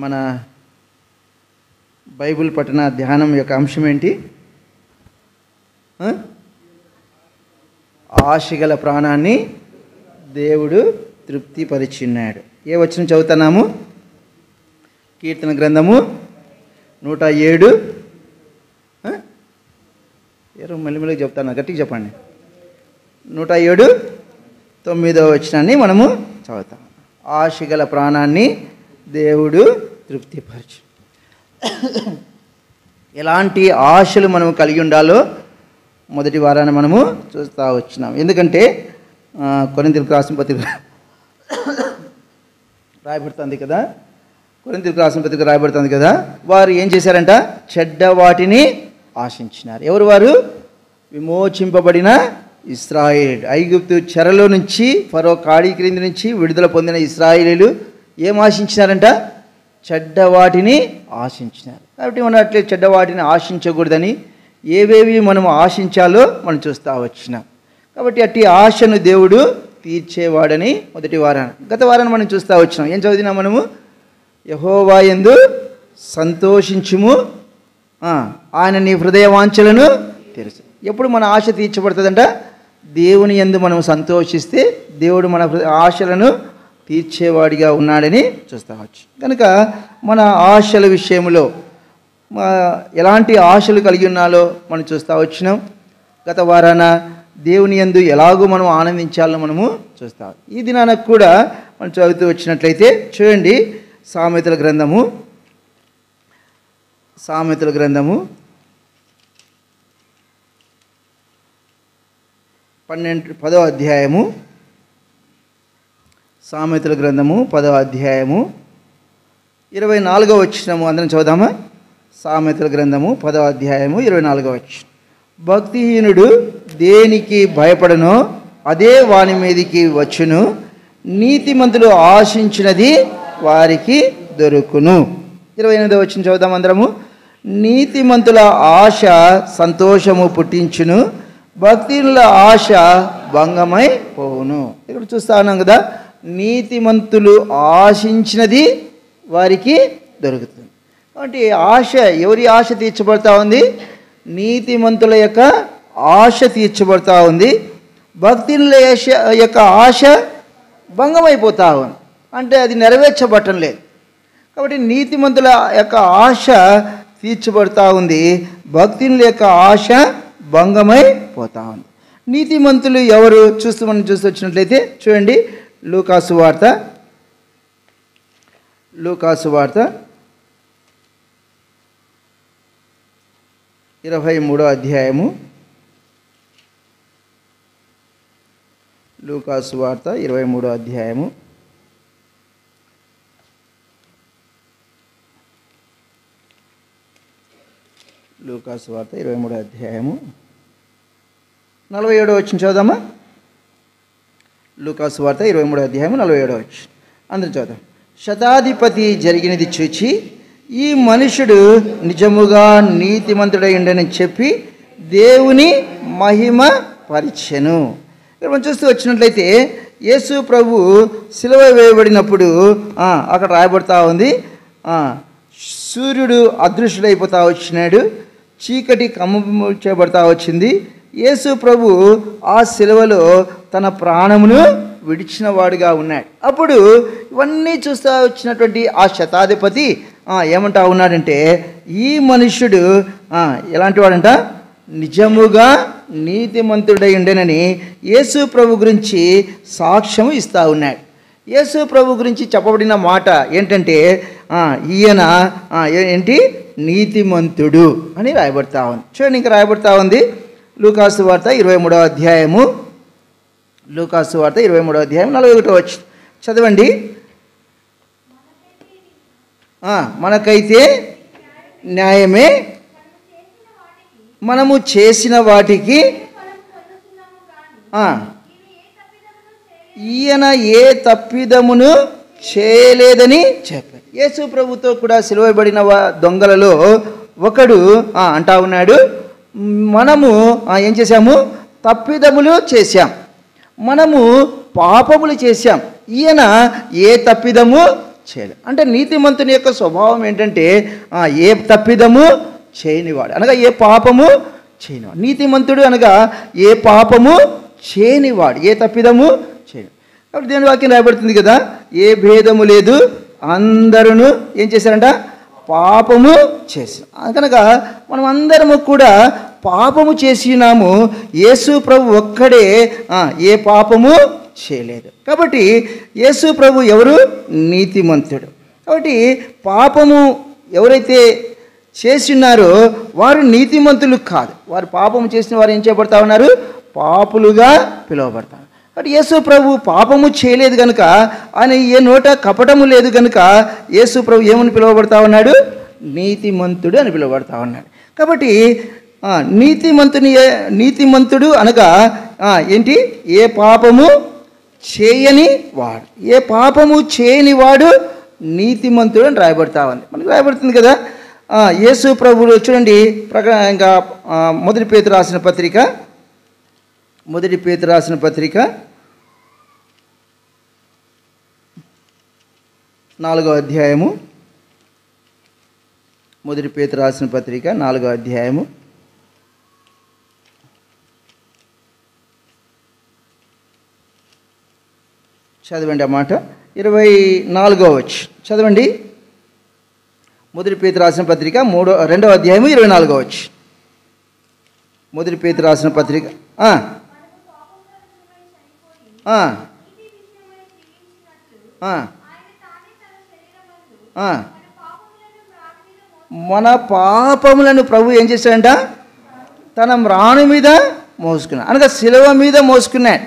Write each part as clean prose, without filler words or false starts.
మన బైబిల్ పఠన ధ్యానం యొక్క అంశం ఏంటి? ఆశగల ప్రాణాన్ని దేవుడు తృప్తిపరిచినాడు. ఏ వచనం చదువుతున్నాము? కీర్తన గ్రంథము 107. మళ్ళీ చెప్తాను, గట్టిగా చెప్పండి. 107 9వ వచనాన్ని మనము చదువుతాం. ఆశగల ప్రాణాన్ని దేవుడు తృప్తిపరిచి. ఎలాంటి ఆశలు మనము కలిగి ఉండాలో మొదటి వారాన్ని మనము చూస్తూ వచ్చినాం. ఎందుకంటే కొరింథీయులకు రాసిన పత్రిక రాయబడుతుంది కదా, కొరింథీయులకు రాసిన పత్రిక రాయబడుతుంది కదా, వారు ఏం చేశారంట? చెడ్డ వాటిని ఆశించినారు. ఎవరు వారు? విమోచింపబడిన ఇశ్రాయేలీయులు. ఐగుప్తు చెరలో నుంచి, ఫరో కాడి క్రింది నుంచి విడుదల పొందిన ఇశ్రాయేలీయులు ఏం ఆశించినారంట? చెడ్డ వాటిని ఆశించినారు. కాబట్టి మనం అట్లే చెడ్డ వాటిని ఆశించకూడదని ఏవేవి మనం ఆశించాలో మనం చూస్తూ వచ్చినాం. కాబట్టి అట్టి ఆశను దేవుడు తీర్చేవాడని మొదటి వారాన్ని, గత వారాన్ని మనం చూస్తూ వచ్చినాం. ఏం చదివినాం మనము? యెహోవా యందు సంతోషించుము, ఆయన నీ హృదయ వాంఛలను తెలుసు. ఎప్పుడు మన ఆశ తీర్చబడుతుందంట? దేవుని యందు మనం సంతోషిస్తే దేవుడు మన ఆశలను తీర్చేవాడిగా ఉన్నాడని చూస్తావచ్చు. కనుక మన ఆశల విషయంలో ఎలాంటి ఆశలు కలిగి ఉన్నాలో మనం చూస్తూ వచ్చినాం. గత వారాన దేవుని యందు ఎలాగో మనం ఆనందించాలో మనము చూస్తాం. ఈ దినానికి కూడా మనం చదువుతూ వచ్చినట్లయితే చూడండి, సామెతల గ్రంథము 10వ అధ్యాయము, సామెతల గ్రంథము 10వ అధ్యాయము 24వ వచనము అందరం చదువుదామా? సామెతల గ్రంథము 10వ అధ్యాయము 24వ వచనం. భక్తిహీనుడు దేనికి భయపడనో అదే వాని మీదికి వచ్చును, నీతిమంతులు ఆశించినది వారికి దొరుకును. 28వ వచనం చదువుదాం అందరము. నీతిమంతుల ఆశ సంతోషము పుట్టించును, భక్తిహీనుల ఆశ భంగమై పోవును. ఇక్కడ చూస్తా ఉన్నాం కదా, నీతిమంతులు ఆశించినది వారికి దొరుకుతుంది. కాబట్టి ఆశ, ఎవరి ఆశ తీర్చబడతా ఉంది? నీతిమంతుల యొక్క ఆశ తీర్చబడతా ఉంది. భక్తిహీనుల యొక్క ఆశ భంగమైపోతా ఉంది, అంటే అది నెరవేర్చబడటం లేదు. కాబట్టి నీతిమంతుల యొక్క ఆశ తీర్చబడతా ఉంది, భక్తిహీనుల యొక్క ఆశ భంగమైపోతా ఉంది. నీతిమంతులు ఎవరు? మనం చూస్తూ వచ్చినట్లయితే చూడండి, లూకాసు వార్త 23వ అధ్యాయము. లూకాసు వార్త 23వ అధ్యాయము. లూకాసు వార్త 23వ అధ్యాయము 47వ వచనం చదువుదామా? లూకాసు వార్త 23వ అధ్యాయము 47వ వచనం అందరం చదువుదాం. శతాధిపతి జరిగినది చూచి, ఈ మనుషుడు నిజముగా నీతిమంతుడై ఉండని చెప్పి దేవుని మహిమ పరిచెను. ఇక్కడ మనం చూస్తూ వచ్చినట్లయితే యేసు ప్రభు సిలువ వేయబడినప్పుడు అక్కడ రాయబడతా ఉంది, సూర్యుడు అదృశ్యుడైపోతా వచ్చినాడు, చీకటి కమ్ము చేయబడతా వచ్చింది. యేసు ప్రభు ఆ సిలువలో తన ప్రాణమును విడిచిన వాడుగా ఉన్నాడు. అప్పుడు ఇవన్నీ చూస్తూ వచ్చినటువంటి ఆ శతాధిపతి ఏమంటా ఉన్నాడంటే, ఈ మనుష్యుడు ఎలాంటి వాడంట? నిజముగా నీతిమంతుడై ఉండేనని యేసు ప్రభు గురించి సాక్ష్యం ఇస్తూ ఉన్నాడు. యేసు ప్రభు గురించి చెప్పబడిన మాట ఏంటంటే, ఈయన ఏంటి? నీతిమంతుడు అని రాయబడతా ఉంది. చూడండి, ఇంకా రాయబడతా ఉంది లూకాసు వార్త 23వ అధ్యాయము. లూకాసు వార్త 23వ అధ్యాయం 41వ వచనం చదవండి. మనకైతే న్యాయమే, మనము చేసిన వాటికి ఈయన ఏ తప్పిదమును చేయలేదని చెప్పారు. యేసు ప్రభుతో కూడా సిలువబడిన దొంగలలో ఒకడు అంటా ఉన్నాడు, మనము ఏం చేశాము? తప్పిదములు చేశాం, మనము పాపములు చేశాం, ఈయన ఏ తప్పిదము చేయలేదు. అంటే నీతిమంతుని యొక్క స్వభావం ఏంటంటే ఏ తప్పిదము చేయనివాడు, అనగా ఏ పాపము చేయనివాడు. నీతిమంతుడు అనగా ఏ పాపము చేయనివాడు, ఏ తప్పిదము చేయని. కాబట్టి దేవుని వాక్యం రాయబడుతుంది కదా, ఏ భేదము లేదు, అందరూ ఏం చేశారంట, పాపము చేశారు. కనుక మనం అందరము కూడా పాపము చేసినాము, యేసు ప్రభు ఒక్కడే ఏ పాపము చేయలేదు. కాబట్టి యేసు ప్రభు ఎవరు, నీతిమంతుడు. కాబట్టి పాపము ఎవరైతే చేసినారో వారు నీతిమంతులు కాదు, వారు పాపము చేసిన వారు ఏం చేయబడతా ఉన్నారు, పాపులుగా పిలువబడతారు. కాబట్టి యేసు ప్రభు పాపము చేయలేదు కనుక, ఆయన ఏ నోట కపటము లేదు కనుక యేసు ప్రభు ఏమని పిలువబడతా ఉన్నాడు, నీతిమంతుడు అని పిలువబడతా ఉన్నాడు. కాబట్టి నీతిమంతుడు అనగా ఏంటి, ఏ పాపము చేయని వాడు, ఏ పాపము చేయని వాడు నీతిమంతుడు అని రాయబడతా ఉంది. మనకు రాయబడుతుంది కదా. యేసు ప్రభువులు చూడండి, ఇంకా మొదటి పేతురు రాసిన పత్రిక 4వ అధ్యాయము, మొదటి పేతురు రాసిన పత్రిక 4వ అధ్యాయము చదవండి ఆ మాట, 24వ వచనం చదవండి. మొదటి పేతురు రాసిన పత్రిక 2వ అధ్యాయము 24వ వచనం. మొదటి పేతురు రాసిన పత్రిక మన పాపములను ప్రభు ఏం చేశాడంట, తన మ్రాణు మీద మోసుకున్నాడు, అనగా శిలువ మీద మోసుకున్నాడు.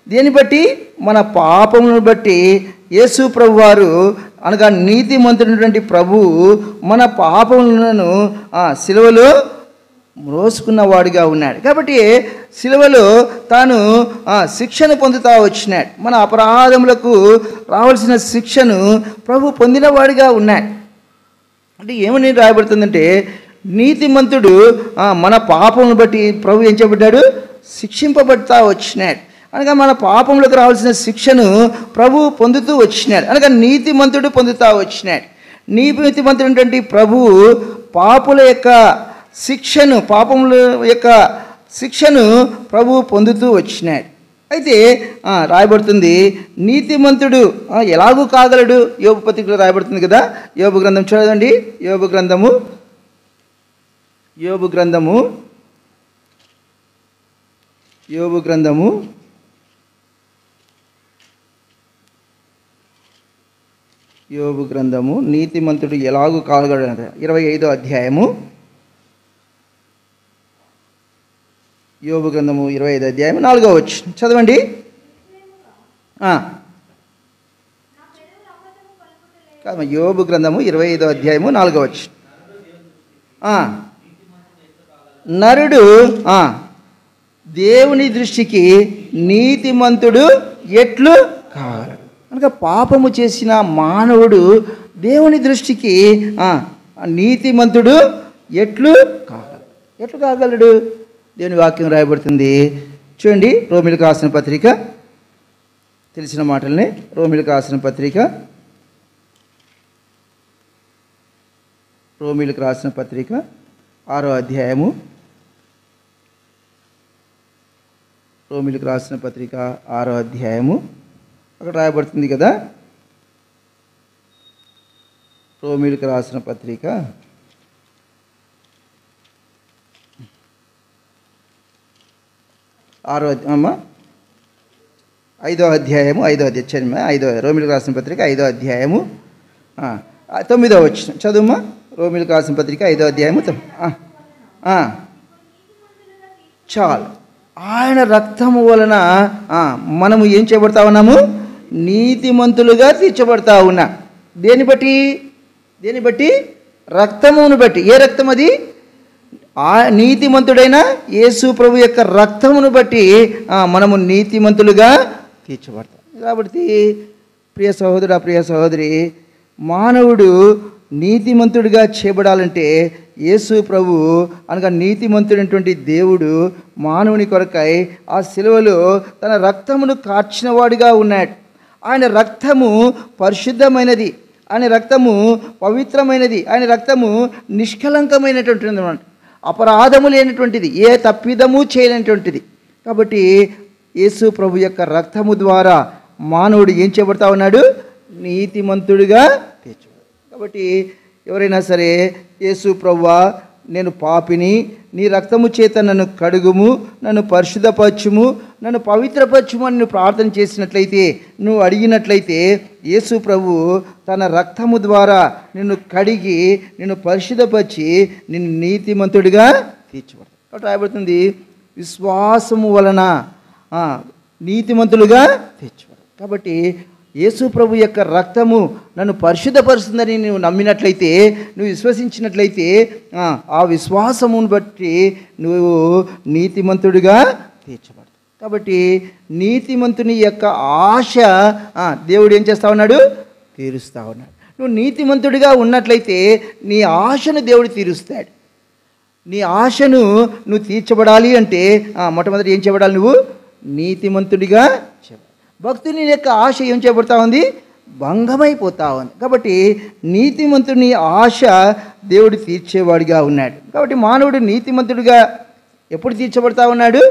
దీన్ని బట్టి మన పాపములను బట్టి యేసు ప్రభు వారు అనగా నీతిమంతుడైనటువంటి ప్రభువు మన పాపములను శిలువలో మోసుకున్నవాడిగా ఉన్నాడు. కాబట్టి శిలువలో తాను శిక్షను పొందుతా వచ్చినాడు. మన అపరాధములకు రావాల్సిన శిక్షను ప్రభు పొందినవాడిగా ఉన్నాడు. అంటే ఏమని రాయబడుతుందంటే, నీతిమంతుడు మన పాపములను బట్టి ప్రభు ఏం చేయబడ్డాడు, శిక్షింపబడతా వచ్చినాడు. అనగా మన పాపములకు రావాల్సిన శిక్షను ప్రభు పొందుతూ వచ్చినాడు, అనగా నీతిమంతుడు పొందుతా వచ్చినాడు. నీతిమంతుడు ప్రభువు పాపుల యొక్క శిక్షను, పాపముల యొక్క శిక్షను ప్రభు పొందుతూ వచ్చినాడు. అయితే రాయబడుతుంది, నీతిమంతుడు ఎలాగూ కాగలడు, యోబు పత్రికలో రాయబడుతుంది కదా. యోబు గ్రంథం చూడండి, యోబు గ్రంథము 25వ నీతిమంతుడు ఎలాగూ కాగలడు 25వ అధ్యాయము, యోబు గ్రంథము 25వ అధ్యాయం 4వ వచనం చదవండి. యోబు గ్రంథము 25వ అధ్యాయము 4వ వచనం. నరుడు దేవుని దృష్టికి నీతిమంతుడు ఎట్లు కాగలడు, అనగా పాపము చేసిన మానవుడు దేవుని దృష్టికి నీతిమంతుడు ఎట్లు కాగలడు. దేవుని వాక్యం రాయబడుతుంది చూడండి. రోమిలకు రాసిన పత్రిక, తెలిసిన మాటల్ని, రోమిలకు రాసిన పత్రిక 6వ అధ్యాయము, రోమిలకు రాసిన పత్రిక 6వ అధ్యాయము అక్కడ రాయబడుతుంది కదా. రోమిలకు రాసిన పత్రిక 5వ అధ్యాయము, రోమిలకు రాసిన పత్రిక 5వ అధ్యాయము 9వ వచనం చదువుమా. రోమిలకు రాసిన పత్రిక 5వ అధ్యాయము చాలు. ఆయన రక్తము వలన మనము ఏం చేయబడతా ఉన్నాము, నీతిమంతులుగా తీర్చబడతా ఉన్నా. దేని బట్టి రక్తమును బట్టి. ఏ రక్తం అది, నీతిమంతుడైన యేసు ప్రభు యొక్క రక్తమును బట్టి మనము నీతిమంతులుగా తీర్చబడతాం. కాబట్టి ప్రియ సహోదరుడు, ప్రియ సహోదరి, మానవుడు నీతిమంతుడిగా చేయబడాలంటే యేసు ప్రభు అనగా నీతిమంతుడైనటువంటి దేవుడు మానవుని కొరకై ఆ శిలువలో తన రక్తమును కార్చిన వాడిగా ఉన్నాడు. ఆయన రక్తము పరిశుద్ధమైనది, ఆయన రక్తము పవిత్రమైనది, ఆయన రక్తము నిష్కలంకమైనటువంటిది అన్నమాట, అపరాధము లేనటువంటిది, ఏ తప్పిదము చేయలేనటువంటిది. కాబట్టి యేసు ప్రభు యొక్క రక్తము ద్వారా మానవుడు ఏం చేయబడతా ఉన్నాడు? నీతిమంతుడిగా తీర్చబడు. కాబట్టి ఎవరైనా సరే యేసు ప్రభువా నేను పాపిని, నీ రక్తము చేత నన్ను కడుగుము, నన్ను పరిశుద్ధపరచుము, నన్ను పవిత్రపరచుము అని నువ్వు ప్రార్థన చేసినట్లయితే, నువ్వు అడిగినట్లయితే యేసు ప్రభు తన రక్తము ద్వారా నిన్ను కడిగి నిన్ను పరిశుద్ధపరిచి నిన్ను నీతిమంతుడిగా తీర్చబడతాడు. కాబట్టి రాయబడుతుంది విశ్వాసము వలన నీతిమంతులుగా తీర్చబడతాడు. కాబట్టి యేసు ప్రభు యొక్క రక్తము నన్ను పరిశుద్ధపరుస్తుందని నువ్వు నమ్మినట్లయితే, నువ్వు విశ్వసించినట్లయితే ఆ విశ్వాసమును బట్టి నువ్వు నీతిమంతుడిగా తీర్చబడతావు. కాబట్టి నీతిమంతుని యొక్క ఆశ దేవుడు ఏం చేస్తా ఉన్నాడు? తీరుస్తూ ఉన్నాడు. నువ్వు నీతిమంతుడిగా ఉన్నట్లయితే నీ ఆశను దేవుడు తీరుస్తాడు. నీ ఆశను నువ్వు తీర్చబడాలి అంటే మొట్టమొదటి ఏం చేయబడాలి? నువ్వు నీతిమంతుడిగా చేయబడాలి. భక్తుని యొక్క ఆశ ఏం చేయబడతా ఉంది? భంగమైపోతా ఉంది. కాబట్టి నీతిమంతుని ఆశ దేవుడు తీర్చేవాడిగా ఉన్నాడు. కాబట్టి మానవుడు నీతిమంతుడిగా ఎప్పుడు తీర్చబడతా ఉన్నాడు?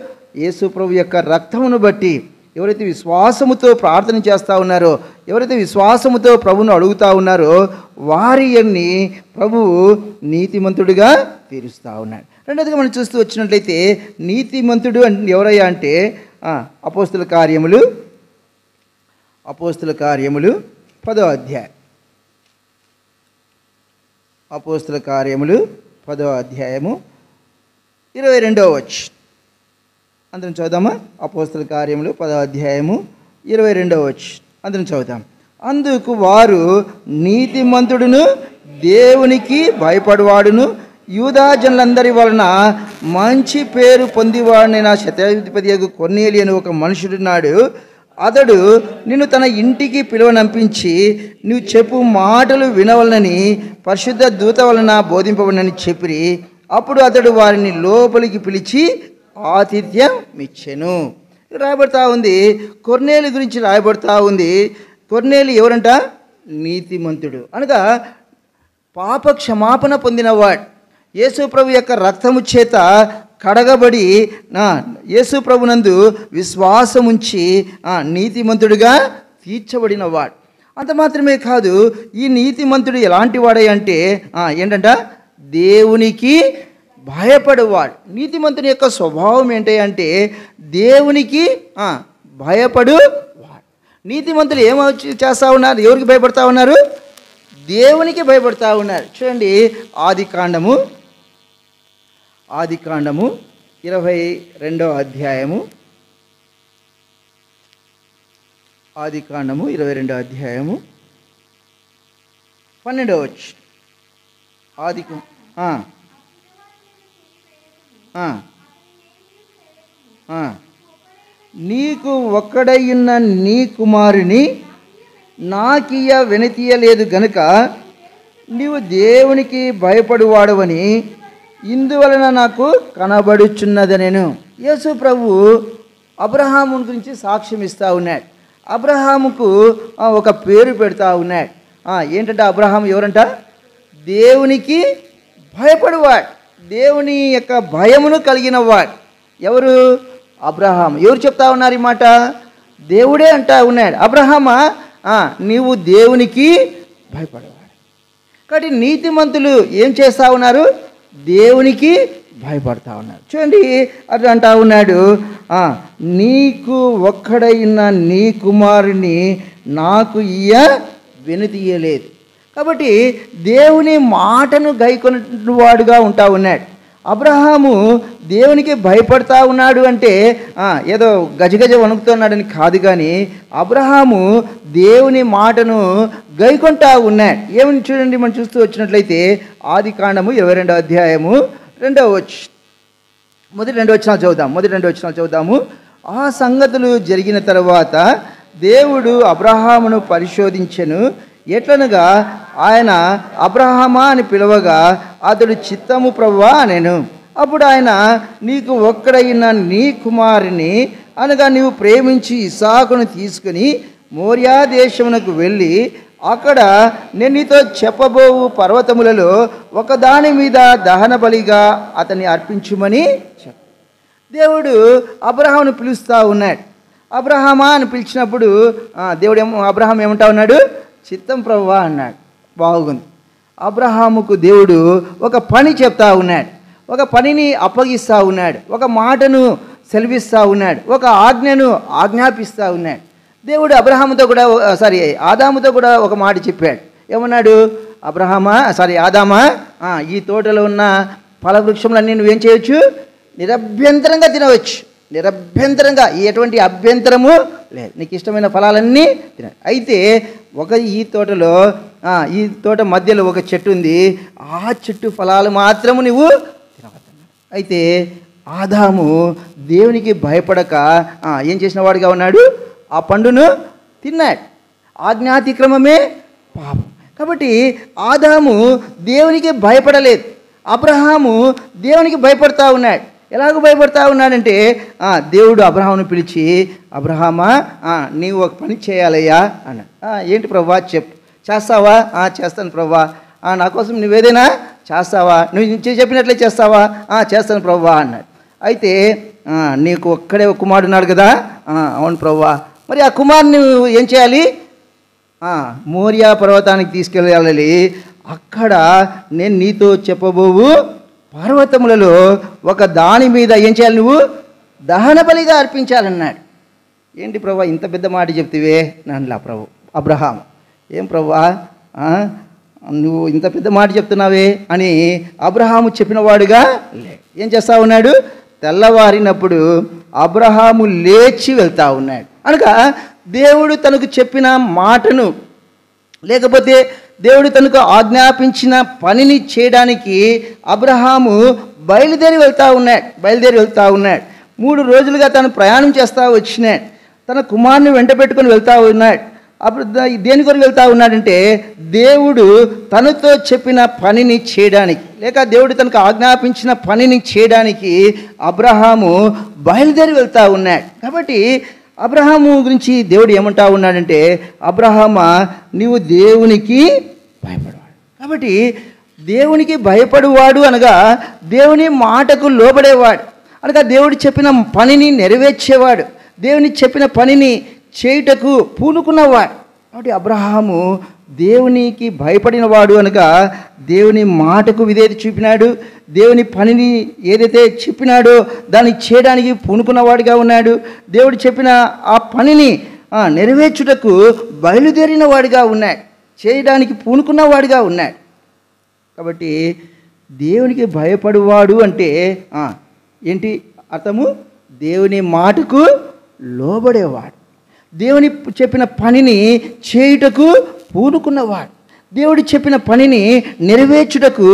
యేసు ప్రభు యొక్క రక్తమును బట్టి. ఎవరైతే విశ్వాసముతో ప్రార్థన చేస్తూ ఉన్నారో, ఎవరైతే విశ్వాసముతో ప్రభువును అడుగుతూ ఉన్నారో వారిని ప్రభువు నీతిమంతుడిగా తీరుస్తూ ఉన్నాడు. రెండోదిగా మనం చూస్తూ వచ్చినట్లయితే నీతిమంతుడు ఎవరయ్యా అంటే అపోస్తుల కార్యములు 10వ అధ్యాయం. అపోస్తుల కార్యములు 10వ అధ్యాయము 22వ వచనం. అందరం చదువుదామా? అపోస్తుల కార్యములు 10వ అధ్యాయము 22వ వచనం అందరం చదువుతాం. అందుకు వారు నీతిమంతుడును దేవునికి భయపడువాడును యూదా జనులందరి వలన మంచి పేరు పొందివాడైన శతాధిపతి కొర్నేలి అని ఒక మనుషుడున్నాడు. అతడు నిన్ను తన ఇంటికి పిలువనంపించి నువ్వు చెప్పు మాటలు వినవలనని పరిశుద్ధ దూత వలన బోధింపబడినని చెప్పి, అప్పుడు అతడు వారిని లోపలికి పిలిచి ఆతిథ్యం ఇచ్చెను. రాయబడతా ఉంది, కొర్నేలి గురించి రాయబడతా ఉంది. కొర్నేలి ఎవరంట? నీతిమంతుడు అనగా పాప క్షమాపణ పొందినవాడు, యేసు ప్రభు యొక్క రక్తము చేత కడగబడి యేసు ప్రభునందు విశ్వాసముంచి నీతిమంతుడిగా తీర్చబడినవాడు. అంత మాత్రమే కాదు, ఈ నీతిమంతుడు ఎలాంటి వాడే అంటే ఏంటంట? దేవునికి భయపడువాడు. నీతిమంతుని యొక్క స్వభావం ఏంటి అంటే దేవునికి భయపడువాడు. నీతిమంతులు ఏమ చేస్తూ ఉన్నారు? ఎవరికి భయపడతా ఉన్నారు? దేవునికి భయపడతా ఉన్నారు. చూడండి, ఆదికాండము 22వ అధ్యాయము. ఆదికాండము 22వ అధ్యాయము 12వ వచనం. నీకు ఒక్కడైన నీ కుమారుని నాకియ వెనతీయలేదు గనుక నీవు దేవునికి భయపడువాడవని ఇందువలన నాకు కనబడుచున్నదనెను. యేసు ప్రభు అబ్రహాము గురించి సాక్ష్యం ఇస్తూ ఉన్నాడు. అబ్రహాముకు ఒక పేరు పెడతా ఉన్నాడు. ఏంటంటే అబ్రహాము ఎవరంట? దేవునికి భయపడువాడు, దేవుని యొక్క భయమును కలిగిన వాడు. ఎవరు? అబ్రహాము. ఎవరు చెప్తా ఉన్నారు ఈ మాట? దేవుడే అంటా ఉన్నాడు. అబ్రహామా నీవు దేవునికి భయపడేవాడు. కాబట్టి నీతిమంతులు ఏం చేస్తూ ఉన్నారు? దేవునికి భయపడతా ఉన్నారు. చూడండి, అది అంటా ఉన్నాడు, నీకు ఒక్కడైన నీ కుమారుని నాకు వెనుతీయలేదు. కాబట్టి దేవుని మాటను గైకొన్నవాడుగా ఉంటా ఉన్నాడు. అబ్రహాము దేవునికి భయపడతా ఉన్నాడు అంటే ఏదో గజగజ వణుకుతున్నాడని కాదు, కానీ అబ్రహాము దేవుని మాటను గైకొంటా ఉన్నాడు. ఏమని చూడండి, మనం చూస్తూ వచ్చినట్లయితే ఆదికాండము 22వ అధ్యాయము 2వ వచనం. మొదటి 2 వచనాలు చదువుదాము. ఆ సంగతులు జరిగిన తర్వాత దేవుడు అబ్రహామును పరిశోధించెను. ఎట్లనగా ఆయన అబ్రహామా అని పిలవగా అతడు చిత్తము ప్రభువా అనెను. అప్పుడు ఆయన నీకు ఒక్కడైన నీ కుమారుని అనగా నీవు ప్రేమించి ఇస్సాకును తీసుకుని మోరియా దేశమునకు వెళ్ళి అక్కడ నేను నీతో చెప్పబోవు పర్వతములలో ఒకదాని మీద దహన బలిగా అతన్ని అర్పించుమని చెప్పు. దేవుడు అబ్రహామును పిలుస్తూ ఉన్నాడు. అబ్రహామా అని పిలిచినప్పుడు దేవుడు అబ్రహాం ఏమంటా ఉన్నాడు? చిత్తం ప్రభువా అన్నాడు. బాగుంది. అబ్రహాముకు దేవుడు ఒక పని చెప్తా ఉన్నాడు, ఒక పనిని అప్పగిస్తూ ఉన్నాడు, ఒక మాటను సెలవిస్తూ ఉన్నాడు, ఒక ఆజ్ఞను ఆజ్ఞాపిస్తూ ఉన్నాడు. దేవుడు అబ్రహాముతో కూడా ఆదాముతో కూడా ఒక మాట చెప్పాడు. ఏమన్నాడు? ఆదామా, ఈ తోటలో ఉన్న ఫలవృక్షములన్నీ నువ్వేం చేయొచ్చు? నిరభ్యంతరంగా తినవచ్చు. నిరభ్యంతరంగా, ఎటువంటి అభ్యంతరము లేదు. నీకు ఇష్టమైన ఫలాలన్నీ తిన. అయితే ఈ తోట మధ్యలో ఒక చెట్టు ఉంది. ఆ చెట్టు ఫలాలు మాత్రము నువ్వు తినవద్దు. అయితే ఆదాము దేవునికి భయపడక ఏం చేసిన వాడిగా ఉన్నాడు? ఆ పండును తిన్నాడు. ఆజ్ఞాతిక్రమమే పాపం. కాబట్టి ఆదాము దేవునికి భయపడలేదు. అబ్రహాము దేవునికి భయపడతా ఉన్నాడు. ఎలాగో భయపడతా ఉన్నాడంటే దేవుడు అబ్రహామును పిలిచి, అబ్రహామా నీవు ఒక పని చేయాలయ్యా అన్నాడు. ఏంటి ప్రభువా చెప్పు. చేస్తావా? చేస్తాను ప్రభువా. నా కోసం నువ్వేదైనా చేస్తావా? నువ్వు చెప్పినట్లే చేస్తావా? చేస్తాను ప్రభువా అన్నాడు. అయితే నీకు ఒక్కడే ఒక కుమారుడు ఉన్నాడు కదా? అవును ప్రభువా. మరి ఆ కుమారుని ఏం చేయాలి? మోరియా పర్వతానికి తీసుకెళ్ళాలి. అక్కడ నేను నీతో చెప్పబోవు పర్వతములలో ఒక దాని మీద ఏం చేయాలి? నువ్వు దహన బలిగా అర్పించాలన్నాడు. ఏంటి ప్రభువా ఇంత పెద్ద మాట చెప్తివే నన్నులా ప్రభు. అబ్రహాం, ఏం ప్రభువా నువ్వు ఇంత పెద్ద మాట చెప్తున్నావే అని అబ్రహాము చెప్పిన వాడుగా ఏం చేస్తా ఉన్నాడు? తెల్లవారినప్పుడు అబ్రహాము లేచి వెళ్తా ఉన్నాడు. అనగా దేవుడు తనకు చెప్పిన మాటను, లేకపోతే దేవుడు తనకు ఆజ్ఞాపించిన పనిని చేయడానికి అబ్రహాము బయలుదేరి వెళ్తూ ఉన్నాడు. 3 రోజులుగా తను ప్రయాణం చేస్తూ వచ్చినాడు. తన కుమారుని వెంట పెట్టుకొని వెళ్తూ ఉన్నాడు. అప్పుడు దేని కొరకు వెళ్తూ ఉన్నాడంటే దేవుడు తనతో చెప్పిన పనిని చేయడానికి, లేక దేవుడు తనకు ఆజ్ఞాపించిన పనిని చేయడానికి అబ్రహాము బయలుదేరి వెళ్తూ ఉన్నాడు. కాబట్టి అబ్రహాము గురించి దేవుడు ఏమంటా ఉన్నాడంటే, అబ్రహామా నీవు దేవునికి భయపడవాడు. కాబట్టి దేవునికి భయపడువాడు అనగా దేవుని మాటకు లోబడేవాడు, అనగా దేవుడు చెప్పిన పనిని నెరవేర్చేవాడు, దేవుని చెప్పిన పనిని చేయుటకు పూనుకున్నవాడు. కాబట్టి అబ్రహాము దేవునికి భయపడినవాడు అనగా దేవుని మాటకు విధేయత చూపినాడు, దేవుని పనిని ఏదైతే చెప్పినాడో దాన్ని చేయడానికి పూనుకున్నవాడిగా ఉన్నాడు, దేవుడు చెప్పిన ఆ పనిని నెరవేర్చుటకు బయలుదేరిన వాడిగా ఉన్నాడు, చేయడానికి పూనుకున్నవాడిగా ఉన్నాడు. కాబట్టి దేవునికి భయపడువాడు అంటే ఏంటి అర్థము? దేవుని మాటకు లోబడేవాడు, దేవుని చెప్పిన పనిని చేయుటకు పూనుకున్నవాడు, దేవుడు చెప్పిన పనిని నెరవేర్చుటకు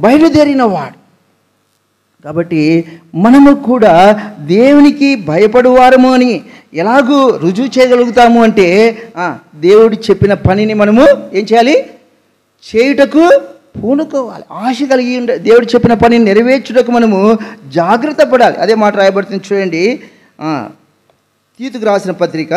బయలుదేరినవాడు. కాబట్టి మనము కూడా దేవునికి భయపడువారము అని ఎలాగూ రుజువు చేయగలుగుతాము అంటే దేవుడు చెప్పిన పనిని మనము ఏం చేయాలి? చేయుటకు పూనుకోవాలి, ఆశ కలిగి ఉండాలి. దేవుడు చెప్పిన పనిని నెరవేర్చుటకు మనము జాగ్రత్త పడాలి. అదే మాట రాయబడుతుంది చూడండి. తీతుకు రాసిన పత్రిక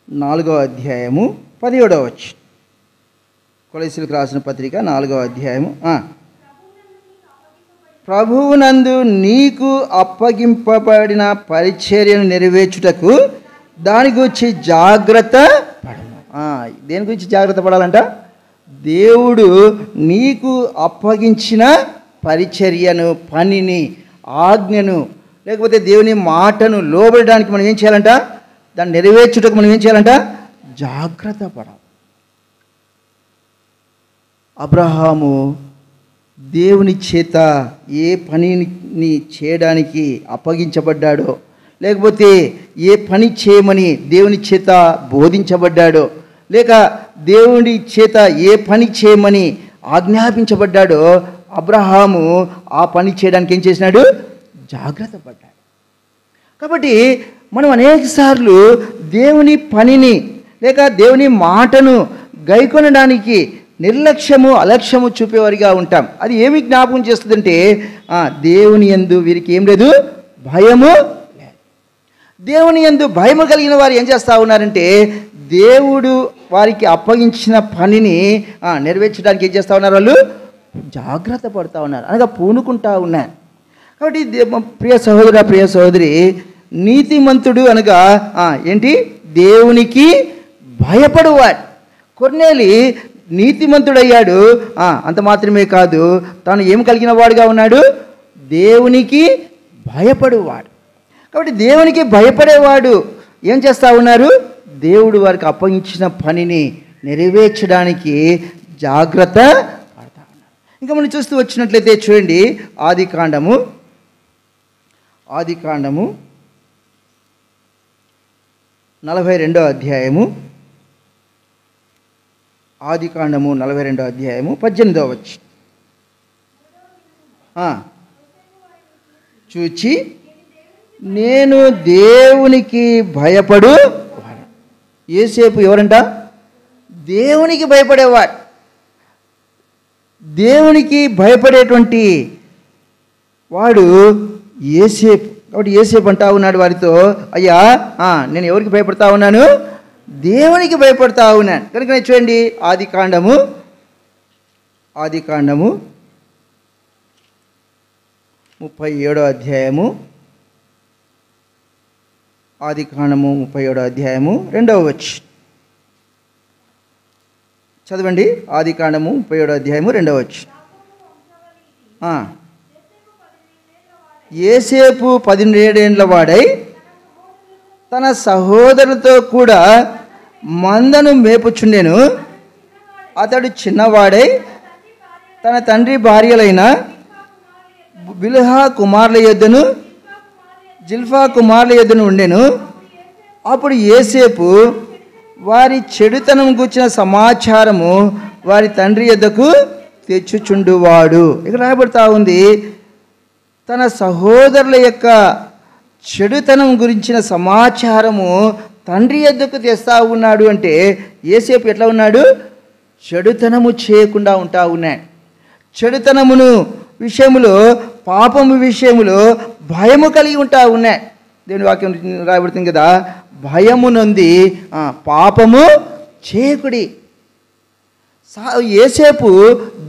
4వ అధ్యాయము 17వ వచనం. కొలస్సీయులకు రాసిన పత్రిక 4వ అధ్యాయము. ప్రభువునందు నీకు అప్పగింపబడిన పరిచర్యను నెరవేర్చుటకు దాని గురించి జాగ్రత్త పడము. దేని గురించి జాగ్రత్త పడాలంట? దేవుడు నీకు అప్పగించిన పరిచర్యను, పనిని, ఆజ్ఞను, లేకపోతే దేవుని మాటను లోబడడానికి మనం ఏం చేయాలంట? దాన్ని నెరవేర్చుటకు మనం ఏం చేయాలంట? జాగ్రత్త పడాలి. అబ్రహాము దేవుని చేత ఏ పనిని చేయడానికి అప్పగించబడ్డాడో, లేకపోతే ఏ పని చేయమని దేవుని చేత బోధించబడ్డాడో, లేక దేవుని చేత ఏ పని చేయమని ఆజ్ఞాపించబడ్డాడో అబ్రహాము ఆ పని చేయడానికి ఏం చేసినాడు? జాగ్రత్త పడ్డాడు. కాబట్టి మనం అనేకసార్లు దేవుని పనిని లేక దేవుని మాటను గైకొనడానికి నిర్లక్ష్యము అలక్ష్యము చూపేవారిగా ఉంటాం. అది ఏమి జ్ఞాపకం చేస్తుందంటే దేవుని యందు వీరికి ఏం లేదు, భయము లేదు. దేవుని యందు భయము కలిగిన వారు ఏం చేస్తూ ఉన్నారంటే దేవుడు వారికి అప్పగించిన పనిని నెరవేర్చడానికి ఏం చేస్తూ ఉన్నారు? వాళ్ళు జాగ్రత్త పడుతూ ఉన్నారు, అనగా పూనుకుంటా ఉన్నారు. కాబట్టి ప్రియ సహోదర, ప్రియ సహోదరి, నీతిమంతుడు అనగా ఏంటి? దేవునికి భయపడువాడు. కొర్నేలి నీతిమంతుడయ్యాడు, అంత మాత్రమే కాదు, తాను ఏం కలిగిన వాడుగా ఉన్నాడు? దేవునికి భయపడువాడు. కాబట్టి దేవునికి భయపడేవాడు ఏం చేస్తూ ఉన్నారు? దేవుడు వారికి అప్పగించిన పనిని నెరవేర్చడానికి జాగ్రత్త పడతా ఉన్నారు. ఇంకా మనం చూస్తూ వచ్చినట్లయితే చూడండి, ఆదికాండము 42వ అధ్యాయము, ఆదికాండము 42వ అధ్యాయము 18వ వచనం. చూచి నేను దేవునికి భయపడు. యోసేపు ఎవరంట? దేవునికి భయపడేవాడు. దేవునికి భయపడేటువంటి వాడు యోసేపు. కాబట్టి యోసేపు అంటా ఉన్నాడు వారితో, అయ్యా నేను ఎవరికి భయపడతా ఉన్నాను? దేవునికి భయపడతా ఉన్నాను. కనుక చూడండి, ఆదికాండము 37వ అధ్యాయము, ఆదికాండము 37వ అధ్యాయము 2వ వచనం చదవండి. ఆదికాండము 37వ అధ్యాయము 2వ వచనం. యోసేపు 17 ఏండ్ల వాడై తన సహోదరులతో కూడా మందను మేపుచుండెను. అతడు చిన్నవాడై తన తండ్రి భార్యలైన బిల్హా కుమారుల యొద్దను జిల్ఫా కుమారుల యొద్దను ఉండెను. అప్పుడు యోసేపు వారి చెడుతనం గూర్చిన సమాచారము వారి తండ్రి యొద్దకు తెచ్చుచుండువాడు. ఇక్కడ రాయబడతా ఉంది, తన సహోదరుల యొక్క చెడుతనం గురించిన సమాచారము తండ్రి యొద్దకు తెస్తా ఉన్నాడు. అంటే యోసేపు ఎట్లా ఉన్నాడు? చెడుతనము చేయకుండా ఉంటా ఉన్నాడు. చెడుతనమును విషయములో, పాపము విషయములో భయము కలిగి ఉంటా ఉన్నాయి. దేవుని వాక్యం రాయబడుతుంది కదా, భయము నొంది పాపము చేయకుడి. యోసేపు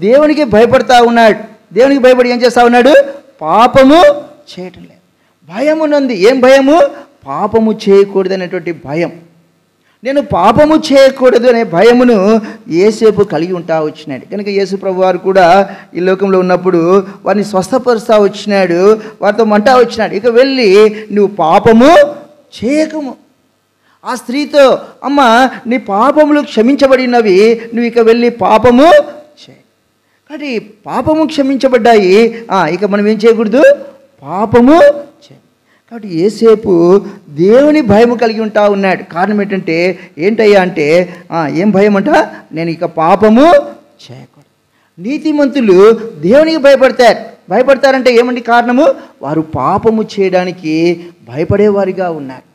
దేవునికి భయపడతా ఉన్నాడు. దేవునికి భయపడి ఏం చేస్తా ఉన్నాడు? పాపము చేయటం లేదు. భయము నొంది, ఏం భయము? పాపము చేయకూడదు అనేటువంటి భయం. నేను పాపము చేయకూడదు అనే భయమును యేసేపు కలిగి ఉంటా వచ్చినాడు. కనుక యేసు ప్రభు వారు కూడా ఈ లోకంలో ఉన్నప్పుడు వారిని స్వస్థపరుస్తూ వచ్చినాడు, వారితో మంటా వచ్చినాడు, ఇక వెళ్ళి నువ్వు పాపము చేయకము. ఆ స్త్రీతో, అమ్మ నీ పాపములు క్షమించబడినవి, నువ్వు ఇక వెళ్ళి పాపము చేయి. కాబట్టి పాపము క్షమించబడ్డాయి, ఇక మనం ఏం చేయకూడదు? పాపము చేయి. కాబట్టి యేసేపు దేవుని భయం కలిగి ఉంటా ఉన్నాడు. కారణం ఏంటయ్యా అంటే ఏం భయం అంట? నేను ఇక పాపము చేయకూడదు. నీతిమంతులు దేవునికి భయపడతారంటే ఏమండి కారణము? వారు పాపము చేయడానికి భయపడేవారిగా ఉన్నారు.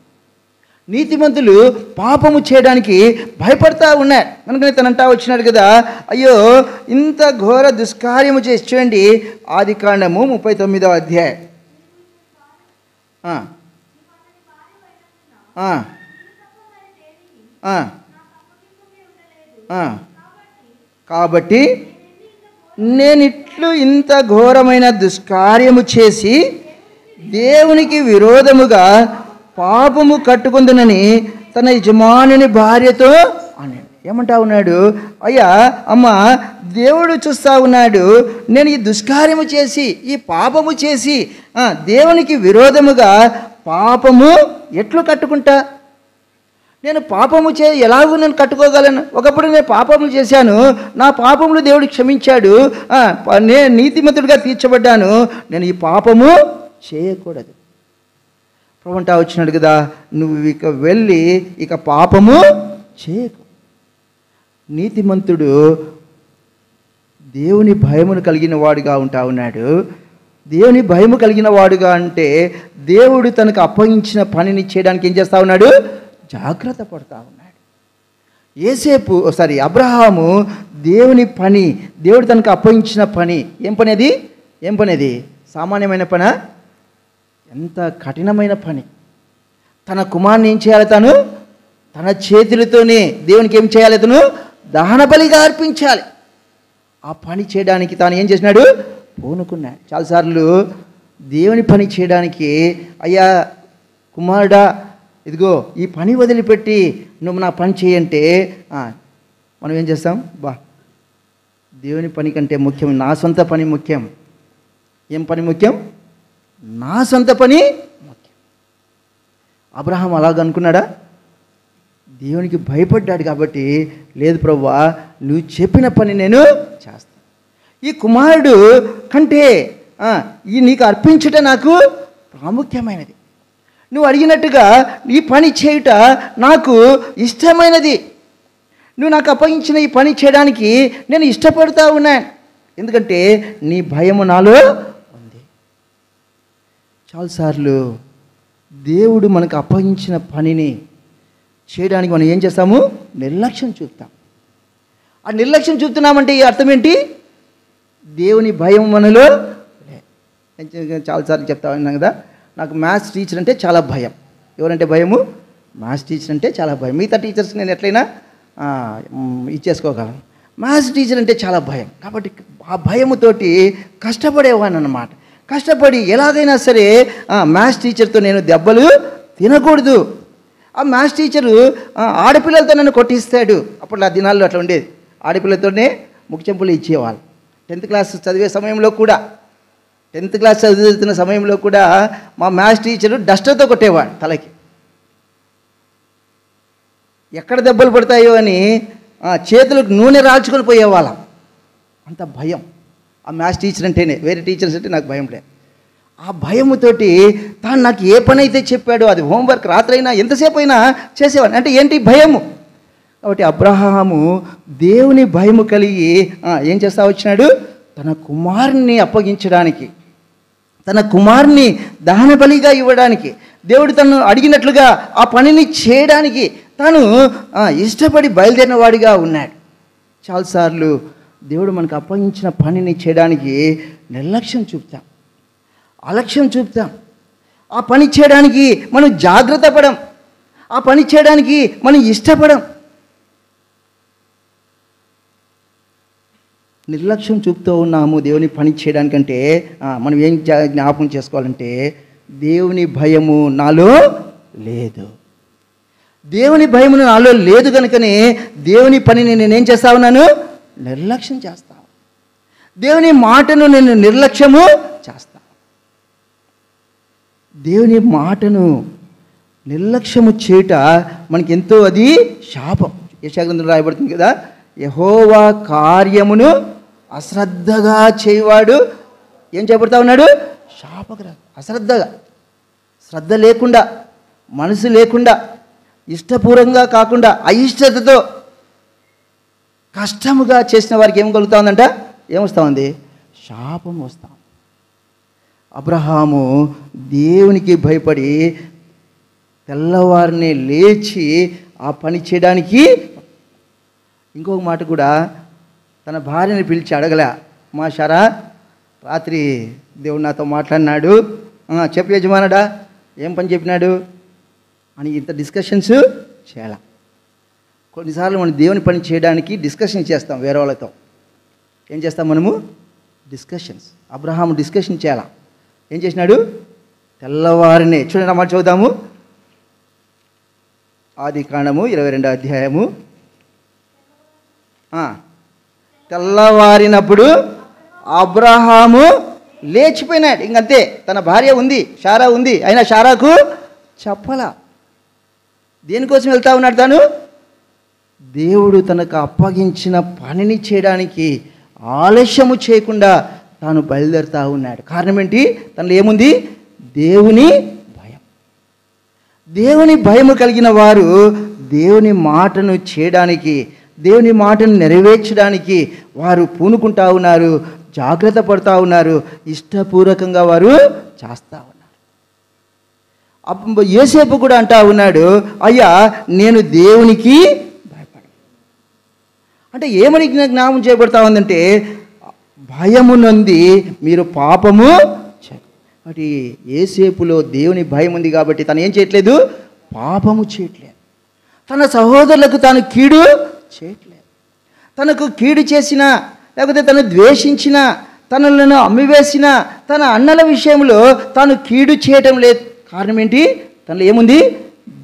నీతిమంతులు పాపము చేయడానికి భయపడతా ఉన్నారు. కనుకనే తనంటా వచ్చినాడు కదా, అయ్యో ఇంత ఘోర దుష్కార్యము చేసి, చూడండి ఆదికాండము 39వ అధ్యాయం. కాబట్టి నేనిట్లు ఇంత ఘోరమైన దుష్కార్యము చేసి దేవునికి విరోధముగా పాపము కట్టుకుందునని తన యజమానుని భార్యతో అన్నాడు. ఏమంటా ఉన్నాడు? అయ్యా అమ్మ, దేవుడు చూస్తూ ఉన్నాడు, నేను ఈ దుష్కార్యము చేసి, ఈ పాపము చేసి దేవునికి విరోధముగా పాపము ఎట్లు కట్టుకుంటా? నేను పాపము ఎలాగూ నేను కట్టుకోగలను? ఒకప్పుడు నేను పాపములు చేశాను, నా పాపములు దేవుడు క్షమించాడు, నేను నీతిమంతుడిగా తీర్చబడ్డాను, నేను ఈ పాపము చేయకూడదు. ప్రభుంటా వచ్చినాడు కదా, నువ్వు ఇక వెళ్ళి ఇక పాపము చేయకు. నీతిమంతుడు దేవుని భయమును కలిగిన వాడుగా ఉంటా ఉన్నాడు. దేవుని భయము కలిగిన వాడుగా అంటే దేవుడు తనకు అప్పగించిన పనిని చేయడానికి ఏం చేస్తూ ఉన్నాడు? జాగ్రత్త పడుతూ ఉన్నాడు. అబ్రహాము దేవుని పని, దేవుడు తనకు అప్పగించిన పని ఏం పని అది? ఏం పని అది? సామాన్యమైన పని? ఎంత కఠినమైన పని. తన కుమారుని ఏం చేయాలి? తన చేతులతోనే దేవునికి ఏం చేయాలి? దహన బలిగా అర్పించాలి. ఆ పని చేయడానికి తాను ఏం చేసినాడు? పూనుకున్నాడు. చాలాసార్లు దేవుని పని చేయడానికి, అయ్యా కుమారుడా ఇదిగో ఈ పని వదిలిపెట్టి నువ్వు నా పని చేయంటే మనం ఏం చేస్తాం? దేవుని పని కంటే ముఖ్యం నా సొంత పని ముఖ్యం. ఏం పని ముఖ్యం? నా సొంత పని ముఖ్యం. అబ్రహాం అలాగ అనుకున్నాడా? దేవునికి భయపడ్డాడు కాబట్టి, లేదు ప్రభువా నువ్వు చెప్పిన పని నేను చేస్తాను. ఈ కుమారుడు కంటే ఈ నీకు అర్పించుట నాకు ప్రాముఖ్యమైనది. నువ్వు అడిగినట్టుగా ఈ పని చేయుట నాకు ఇష్టమైనది. నువ్వు నాకు అప్పగించిన ఈ పని చేయడానికి నేను ఇష్టపడుతూ ఉన్నాను. ఎందుకంటే నీ భయము నాలో ఉంది. చాలాసార్లు దేవుడు మనకు అప్పగించిన పనిని చేయడానికి మనం ఏం చేస్తాము? నిర్లక్ష్యం చూపుతాం. ఆ నిర్లక్ష్యం చూపుతున్నామంటే ఈ అర్థం ఏంటి? దేవుని భయం మనలో చాలాసార్లు చెప్తా ఉన్నాం కదా, నాకు మ్యాథ్స్ టీచర్ అంటే చాలా భయం. ఎవరంటే భయము? మ్యాథ్స్ టీచర్ అంటే చాలా భయం. మిగతా టీచర్స్ నేను ఎట్లయినా ఇచ్చేసుకోగలను. మ్యాథ్స్ టీచర్ అంటే చాలా భయం. కాబట్టి ఆ భయముతోటి కష్టపడేవాడిని అన్నమాట. కష్టపడి ఎలాగైనా సరే మ్యాథ్స్ టీచర్తో నేను దెబ్బలు తినకూడదు. ఆ మ్యాథ్స్ టీచరు ఆడపిల్లలతో నన్ను కొట్టిస్తాడు. అప్పుడు ఆ దినాల్లో అట్లా ఉండేది. ఆడపిల్లలతోనే ముఖ్యంపులు ఇచ్చేవాళ్ళు. 10th క్లాస్ చదివే సమయంలో కూడా, 10th క్లాస్ చదువుతున్న సమయంలో కూడా మా మ్యాథ్స్ టీచరు డస్టర్తో కొట్టేవాడు తలకి. ఎక్కడ దెబ్బలు పడతాయో అని చేతులకు నూనె రాల్చుకొని పోయేవాళ్ళం. అంత భయం ఆ మ్యాథ్స్ టీచర్ అంటేనే. వేరే టీచర్స్ అంటే నాకు భయం లేదు. ఆ భయముతోటి తాను నాకు ఏ పని అయితే చెప్పాడో అది హోంవర్క్ రాత్రైనా ఎంతసేపు అయినా చేసేవాడిని. అంటే ఏంటి? భయము. కాబట్టి అబ్రహాము దేవుని భయము కలిగి ఏం చేస్తా వచ్చినాడు? తన కుమారుని అప్పగించడానికి, తన కుమారుని దహన బలిగా ఇవ్వడానికి, దేవుడు తను అడిగినట్లుగా ఆ పనిని చేయడానికి తాను ఇష్టపడి బయలుదేరిన వాడిగా ఉన్నాడు. చాలాసార్లు దేవుడు మనకు అప్పగించిన పనిని చేయడానికి నిర్లక్ష్యం చూపుతాం, అలక్ష్యం చూపుతాం. ఆ పని చేయడానికి మనం జాగ్రత్త పడం, ఆ పని చేయడానికి మనం ఇష్టపడం. నిర్లక్ష్యం చూపుతూ ఉన్నాము దేవుని పని చేయడానికంటే మనం ఏం జ్ఞాపకం చేసుకోవాలంటే దేవుని భయము నాలో లేదు. దేవుని భయము నాలో లేదు కనుకనే దేవుని పనిని నేనేం చేస్తా ఉన్నాను? నిర్లక్ష్యం చేస్తాను. దేవుని మాటను నేను నిర్లక్ష్యము చేస్తాను. దేవుని మాటను నిర్లక్ష్యము చేయుట మనకి ఎంతో అది శాపం. యెషయా గ్రంథంలో రాయబడుతుంది కదా, యెహోవా కార్యమును అశ్రద్ధగా చేయవాడు ఏం చేయబడతా ఉన్నాడు? శాపగ్రహం. అశ్రద్ధగా, శ్రద్ధ లేకుండా, మనసు లేకుండా, ఇష్టపూర్వకంగా కాకుండా అయిష్టతతో కష్టముగా చేసిన వారికి ఏం కలుగుతా ఉందంట? ఏమొస్తా ఉంది? శాపం వస్తా. అబ్రహాము దేవునికి భయపడి తెల్లవారిని లేచి ఆ పని చేయడానికి, ఇంకొక మాట కూడా తన భార్యని పిలిచి అడగలే, మా షరా రాత్రి దేవుడు నాతో మాట్లాడినాడు, చెప్పు యజమానుడా ఏం పని చెప్పినాడు అని ఇంత డిస్కషన్స్ చేయాల. కొన్నిసార్లు మనం దేవుని పని చేయడానికి డిస్కషన్ చేస్తాం వేరే వాళ్ళతో. ఏం చేస్తాం మనము? డిస్కషన్స్. అబ్రహాము డిస్కషన్ చేయాల. ఏం చేసినాడు? తెల్లవారినే చూడండి, మాట చదువుదాము. ఆదికాండము 22వ అధ్యాయము. తెల్లవారినప్పుడు అబ్రహాము లేచిపోయినాడు. ఇంకంతే, తన భార్య ఉంది, షారా ఉంది, అయినా షారాకు చెప్పలా. దేనికోసం వెళ్తా ఉన్నాడు తాను? దేవుడు తనకు అప్పగించిన పనిని చేయడానికి ఆలస్యము చేయకుండా తాను బయలుదేరుతూ ఉన్నాడు. కారణం ఏంటి? తనలో ఏముంది? దేవుని భయం. దేవుని భయము కలిగిన వారు దేవుని మాటను చేయడానికి, దేవుని మాటను నెరవేర్చడానికి వారు పూనుకుంటా ఉన్నారు, జాగ్రత్త పడుతూ ఉన్నారు, ఇష్టపూర్వకంగా వారు చేస్తూ ఉన్నారు. యోసేపు కూడా అంటా ఉన్నాడు, అయ్యా నేను దేవునికి భయపడ. అంటే ఏమని జ్ఞాపకం చేయబడతా ఉందంటే, భయము నొంది మీరు పాపము కాబట్టి యోసేపులో దేవుని భయం ఉంది కాబట్టి తను ఏం చేయట్లేదు, పాపము చేయట్లేదు. తన సహోదరులకు తాను కీడు చేయట్లేదు. తనకు కీడు చేసిన, లేకపోతే తను ద్వేషించిన, తనలను అమ్మివేసిన తన అన్నల విషయంలో తాను కీడు చేయటం లేదు. కారణం ఏంటి? తనలో ఏముంది?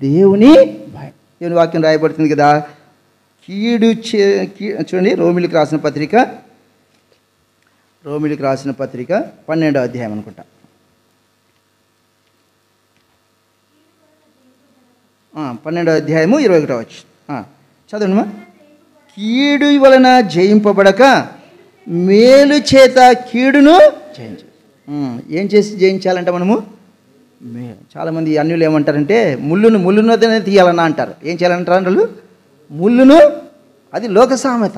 దేవుని భయం. దేవుని వాక్యం రాయబడుతుంది కదా, చూడండి, రోమిలికి రాసిన పత్రిక 12వ అధ్యాయం అనుకుంటా. 12వ అధ్యాయము 21వ వచనం చదవండి. కీడు వలన జయింపబడక మేలు చేత కీడును జయించ. ఏం చేసి జయించాలంటే మనము మేలు. చాలామంది అన్యులు ఏమంటారంటే ముళ్ళుననే తీయాలన్నా అంటారు. ఏం చేయాలంటారు వాళ్ళు? ముళ్ళును. అది లోక సామెత.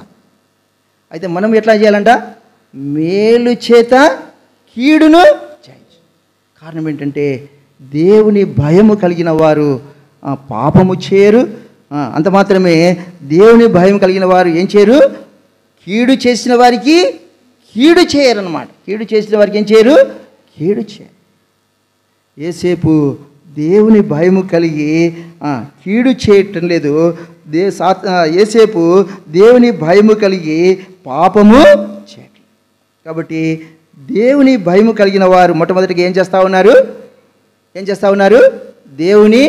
అయితే మనం ఎట్లా చేయాలంట? మేలు చేత కీడును జయించ. కారణం ఏంటంటే దేవుని భయము కలిగిన వారు పాపము చేయరు. అంత మాత్రమే, దేవుని భయం కలిగిన వారు ఏం చేయరు? కీడు చేసిన వారికి కీడు చేయరు అన్నమాట. కీడు చేసిన వారికి ఏం చేయరు? కీడు చేయరు. యోసేపు దేవుని భయము కలిగి కీడు చేయటం లేదు. యోసేపు దేవుని భయము కలిగి పాపము చేయటం. కాబట్టి దేవుని భయము కలిగిన వారు మొట్టమొదటిగా ఏం చేస్తూ ఉన్నారు? దేవుని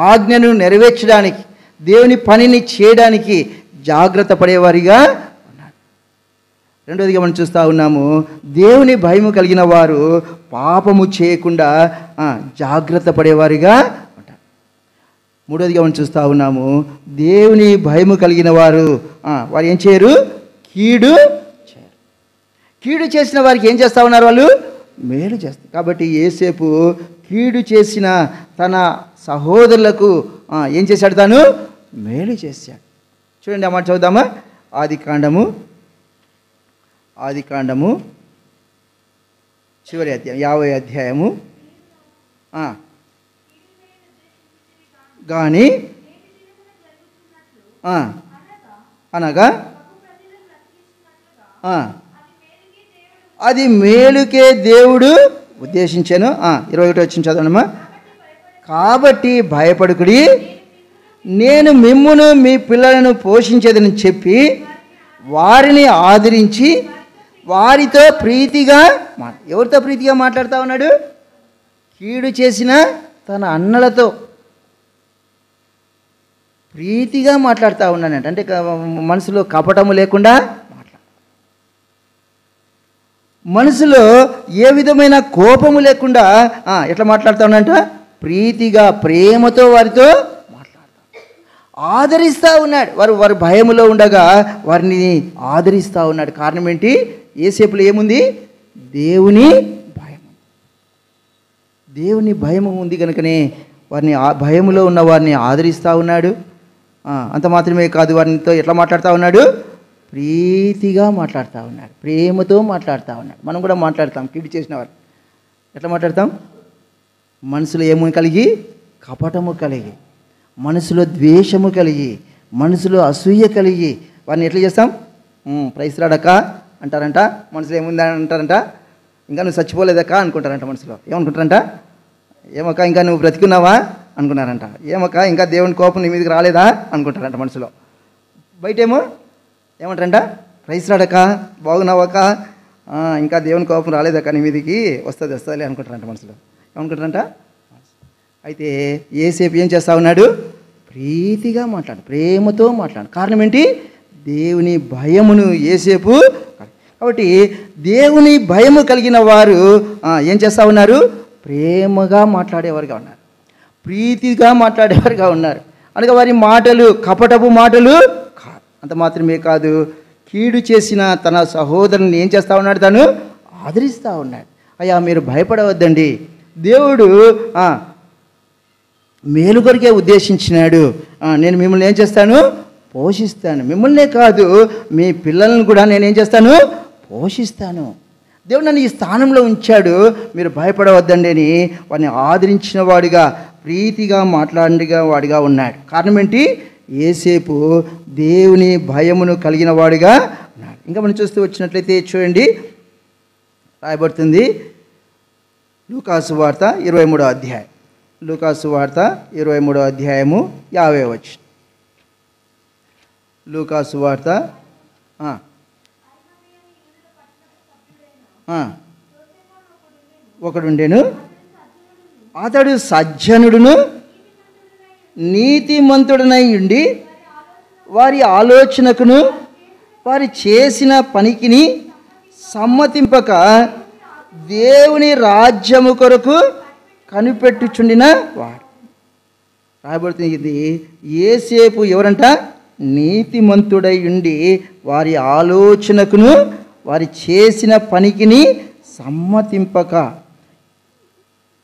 ఆజ్ఞను నెరవేర్చడానికి, దేవుని పనిని చేయడానికి జాగ్రత్త పడేవారిగా ఉన్నారు. రెండవదిగా మనం చూస్తూ ఉన్నాము, దేవుని భయము కలిగిన వారు పాపము చేయకుండా జాగ్రత్త పడేవారిగా ఉంటారు. మూడవదిగా మనం చూస్తూ ఉన్నాము, దేవుని భయము కలిగిన వారు వారు ఏం చేయరు? కీడు చేయరు. కీడు చేసిన వారికి ఏం చేస్తూ ఉన్నారు? వాళ్ళు మేలు చేస్తారు. కాబట్టి యోసేపు కీడు చేసిన తన సహోదరులకు ఏం చేశాడు? తాను మేలు చేశాడు. చూడండి, ఆ మాట చదువుదామా? ఆదికాండము చివరి అధ్యాయం 50వ అధ్యాయము. కానీ అనగా అది మేలుకే దేవుడు ఉద్దేశించాను. 21 వచ్చిన చదవనమ్మా. కాబట్టి భయపడుకుడి, నేను మిమ్మును మీ పిల్లలను పోషించేదని చెప్పి వారిని ఆదరించి వారితో ప్రీతిగా ఎవరితో ప్రీతిగా మాట్లాడుతూ ఉన్నాడు? కీడు చేసిన తన అన్నలతో ప్రీతిగా మాట్లాడుతూ ఉన్నానంట. అంటే మనసులో కపటము లేకుండా మనసులో ఏ విధమైన కోపము లేకుండా ఎట్లా మాట్లాడుతూ ఉన్నాడంట? ప్రీతిగా, ప్రేమతో వారితో మాట్లాడుతూ ఆదరిస్తూ ఉన్నాడు. వారు భయములో ఉండగా వారిని ఆదరిస్తూ ఉన్నాడు. కారణం ఏంటి? యోసేపులో ఏముంది? దేవుని భయం. దేవుని భయము ఉంది కనుకనే వారిని భయములో ఉన్న వారిని ఆదరిస్తూ ఉన్నాడు. అంత మాత్రమే కాదు, వారితో ఎట్లా మాట్లాడుతూ ఉన్నాడు? ప్రీతిగా మాట్లాడుతూ ఉన్నాడు, ప్రేమతో మాట్లాడుతూ ఉన్నాడు. మనం కూడా మాట్లాడతాం కీడు చేసిన వారు. ఎట్లా మాట్లాడతాం? మనసులో ఏమో కలిగి, కపటము కలిగి, మనసులో ద్వేషము కలిగి, మనసులో అసూయ కలిగి వారిని ఎట్లా చేస్తాం? ప్రైస్ రాడక అంటారంట. మనసులో ఏముంది అంటారంట? ఇంకా నువ్వు చచ్చిపోలేదక్క అనుకుంటారంట. మనసులో ఏమనుకుంటారంట? ఏమక్క ఇంకా నువ్వు బ్రతికున్నావా అనుకున్నారంట. ఏమక్క ఇంకా దేవుని కోపం నీ మీదకి రాలేదా అనుకుంటారంట మనసులో. బయటేమో ఏమంటారంట? ప్రైస్ రాడక, బాగున్నావక్క, ఇంకా దేవుని కోపం రాలేదక్క నీ మీదకి, వస్తుందిలే అనుకుంటారంట మనసులో. ఏమనుకుంటారంట? అయితే యోసేపు ఏం చేస్తూ ఉన్నాడు? ప్రీతిగా మాట్లాడు, ప్రేమతో మాట్లాడు. కారణం ఏంటి? దేవుని భయమును యోసేపు. కాబట్టి దేవుని భయము కలిగిన వారు ఏం చేస్తూ ఉన్నారు? ప్రేమగా మాట్లాడేవారుగా ఉన్నారు, ప్రీతిగా మాట్లాడేవారుగా ఉన్నారు. అనగా వారి మాటలు కపటపు మాటలు కాదు. అంత మాత్రమే కాదు, కీడు చేసిన తన సహోదరుని ఏం చేస్తూ ఉన్నాడు? తను ఆదరిస్తూ ఉన్నాడు. అయ్యా మీరు భయపడవద్దండి, దేవుడు మేలు కొరికే ఉద్దేశించినాడు. నేను మిమ్మల్ని ఏం చేస్తాను? పోషిస్తాను. మిమ్మల్నే కాదు, మీ పిల్లలను కూడా నేనేం చేస్తాను? పోషిస్తాను. దేవుడు నన్ను ఈ స్థానంలో ఉంచాడు, మీరు భయపడవద్దండి అని వాడిని ఆదరించిన వాడిగా, ప్రీతిగా మాట్లాడిన వాడిగా ఉన్నాడు. కారణం ఏంటి? యోసేపు దేవుని భయమును కలిగిన వాడిగా ఉన్నాడు. ఇంకా మనం చూస్తూ వచ్చినట్లయితే చూడండి, రాయబడుతుంది లూకాసు వార్త 23వ అధ్యాయం. లూకాసు వార్త 23వ అధ్యాయము 50వ వచనం. లూకాసు వార్త ఒకడుండెను, అతడు సజ్జనుడును నీతిమంతుడనై ఉండి వారి ఆలోచనకును వారి చేసిన పనికిని సమ్మతింపక దేవుని రాజ్యము కొరకు కనిపెట్టుచుండిన వాడు. రాయబడుతుంది ఇది యోసేపు ఎవరంట? నీతిమంతుడై ఉండి వారి ఆలోచనకును వారి చేసిన పనికిని సమ్మతింపక.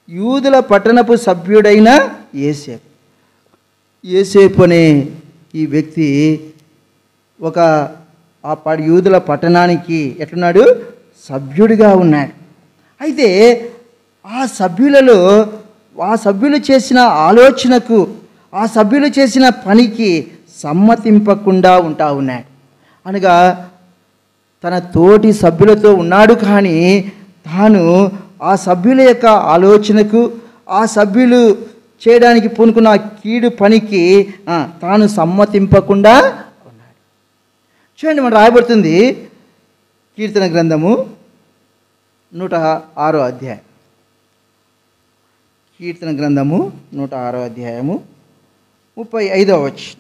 యూదుల పట్టణపు సభ్యుడైన యోసేపు. యోసేపు అనే ఈ వ్యక్తి ఒక యూదుల పట్టణానికి ఎట్లున్నాడు? సభ్యుడిగా ఉన్నాడు. అయితే ఆ సభ్యులలో ఆ సభ్యులు చేసిన ఆలోచనకు, ఆ సభ్యులు చేసిన పనికి సమ్మతింపకుండా ఉంటా ఉన్నాడు. అనగా తన తోటి సభ్యులతో ఉన్నాడు, కానీ తాను ఆ సభ్యుల యొక్క ఆలోచనకు, ఆ సభ్యులు చేయడానికి పూనుకున్న కీడు పనికి తాను సమ్మతింపకుండా ఉన్నాడు. చూడండి, మనం రాయబడుతుంది కీర్తన గ్రంథము 106వ అధ్యాయం. కీర్తన గ్రంథము 106వ అధ్యాయము 35వ వచనం.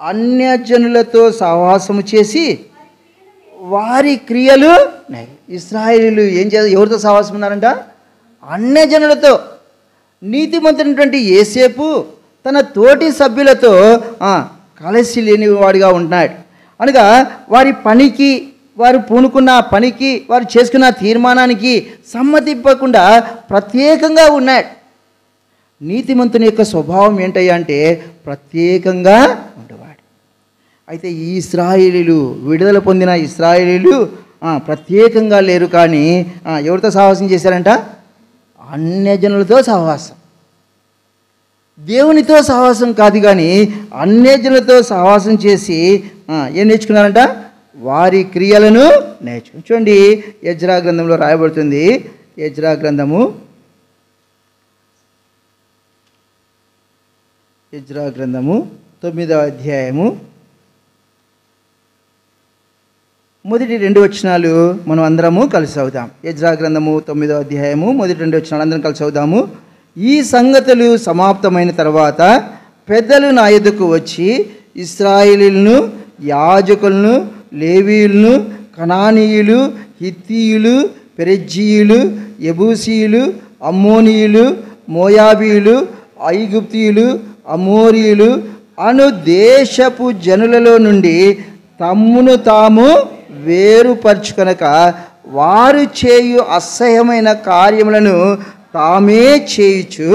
అన్యజనులతో సహవాసము చేసి వారి క్రియలు. ఇశ్రాయేలీయులు ఎవరితో సహవాసం ఉన్నారంట? అన్యజనులతో. నీతిమంతుడైనటువంటి యోసేపు తన తోటి సభ్యులతో కలిసి లేనివాడిగా ఉన్నాడు. అనగా వారి పనికి, వారు పూనుకున్న పనికి, వారు చేసుకున్న తీర్మానానికి సమ్మతింపకుండా ప్రత్యేకంగా ఉన్నాడు. నీతిమంతుని యొక్క స్వభావం ఏంటయ్యా అంటే ప్రత్యేకంగా ఉండేవాడు. అయితే ఈ ఇశ్రాయేలీయులు, విడుదల పొందిన ఇశ్రాయేలీయులు ప్రత్యేకంగా లేరు, కానీ ఎవరితో సహవాసం చేశారంట? అన్యజనులతో సహవాసం. దేవునితో సహవాసం కాదు, కానీ అన్యజనులతో సహవాసం చేసి ఏం నేర్చుకున్నారంట? వారి క్రియలను నేర్చుకుని. చూడండి, ఎజ్రా గ్రంథంలో రాయబడుతుంది. ఎజ్రా గ్రంథము 9వ అధ్యాయము మొదటి 2 వచనాలు మనం అందరము కలిసి చదువుదాం. ఎజ్రా గ్రంథము 9వ అధ్యాయము మొదటి 2 వచనాలు అందరం కలిసి చదువుదాము. ఈ సంగతులు సమాప్తమైన తర్వాత పెద్దలు నా యొద్దకు వచ్చి ఇశ్రాయేలీయులను, యాజకులను, లేవీయులను, కనానీయులు, హిత్తీయులు, పెరిజ్జీయులు, యెబూసీయులు, అమ్మోనీయులు, మోయాబీయులు, ఐగుప్తీయులు, అమోరీయులు అను దేశపు జనులలో నుండి తమ్మును తాము వేరుపరచుకొనక వారు చేయు అసహ్యమైన కార్యములను తామే చేయుచు